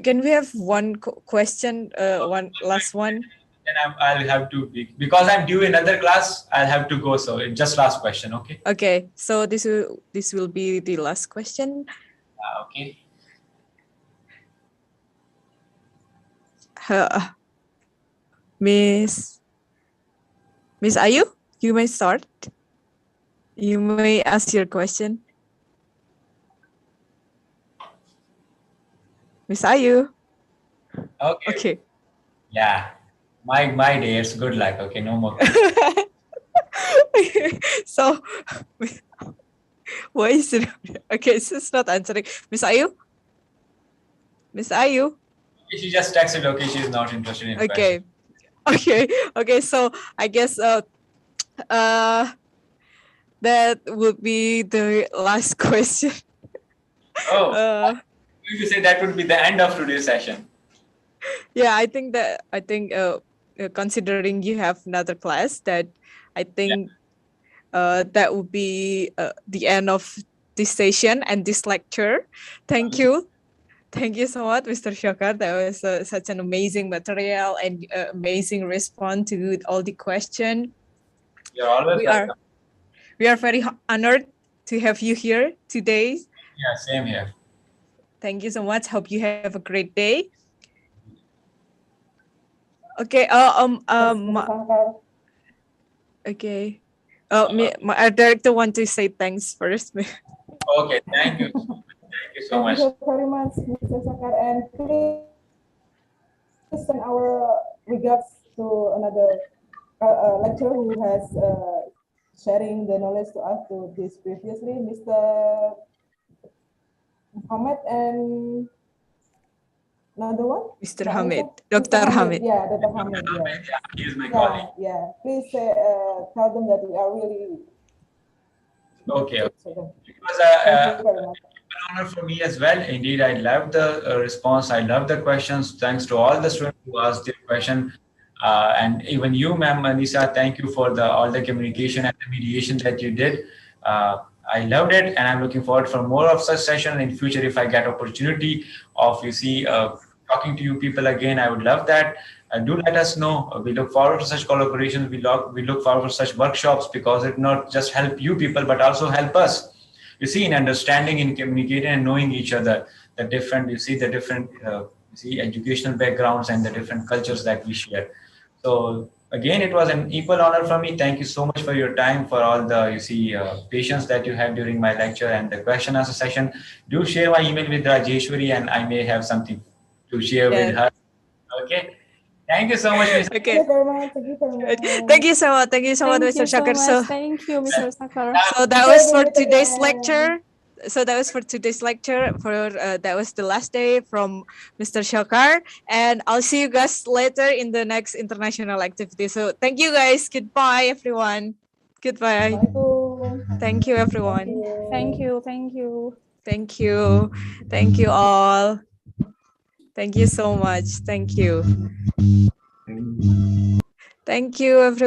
Can we have one question? One last one. Then I'll have to, because I'm due another class. I'll have to go. So just last question, okay? Okay. So this will be the last question. Okay. Miss Ayu, you may start. You may ask your question. Miss Ayu. Okay. Yeah. My day, it's good luck. Okay, no more. So, why is it? Okay, it's not answering. Miss Ayu? Miss Ayu? She just texted, okay, she's not interested in question. Okay, so I guess that would be the last question. You say that would be the end of today's session. Yeah, I think considering you have another class, that I think that would be the end of this session and this lecture. Thank you. Thank you so much, Mr. Shahkar. That was such an amazing material and amazing response to all the questions. You're always welcome. We are very honored to have you here today. Yeah, same here. Thank you so much. Hope you have a great day. Okay. Okay. My director want to say thanks first. Okay. Thank you. Thank you you so much. Thank you very much, Mr. Shahkar, and please send our regards to another lecturer who has sharing the knowledge to us to this previously, Mr. Hamid, and another one? Mr. Mbak Hamid, Anissa? Dr. Mr. Hamid. Yeah, Dr. Hamid, yeah. He is my colleague. Yeah. Please tell them that we are really Okay. to them. It was Thank you very much. an honor for me as well. Indeed, I loved the response. I loved the questions. Thanks to all the students who asked their question. And even you, ma'am, Anissa, thank you for all the communication and the mediation that you did. I loved it, and I'm looking forward for more of such session in future. If I get opportunity of, talking to you people again, I would love that. Do let us know. We look forward to such collaborations. We look forward to such workshops, because it not just help you people, but also help us. In understanding, in communicating, and knowing each other. The different educational backgrounds and the different cultures that we share. So again, it was an equal honor for me. Thank you so much for your time, for all the patience that you had during my lecture and the question answer session. Do share my email with Rajeshwari, and I may have something to share with her. Okay. Thank you so much, Mr. Okay. Thank you very much. Thank you very much. Thank you so much. Thank you so much, Mr. Shahkar. Thank you, Mr. Shahkar. So that was for today's lecture. That was the last day from Mr. Shahkar, and I'll see you guys later in the next international activity. So thank you guys. Goodbye, everyone. Goodbye. Thank you, everyone. Thank you. Thank you. Thank you. Thank you all. Thank you so much. Thank you. Thank you, everyone.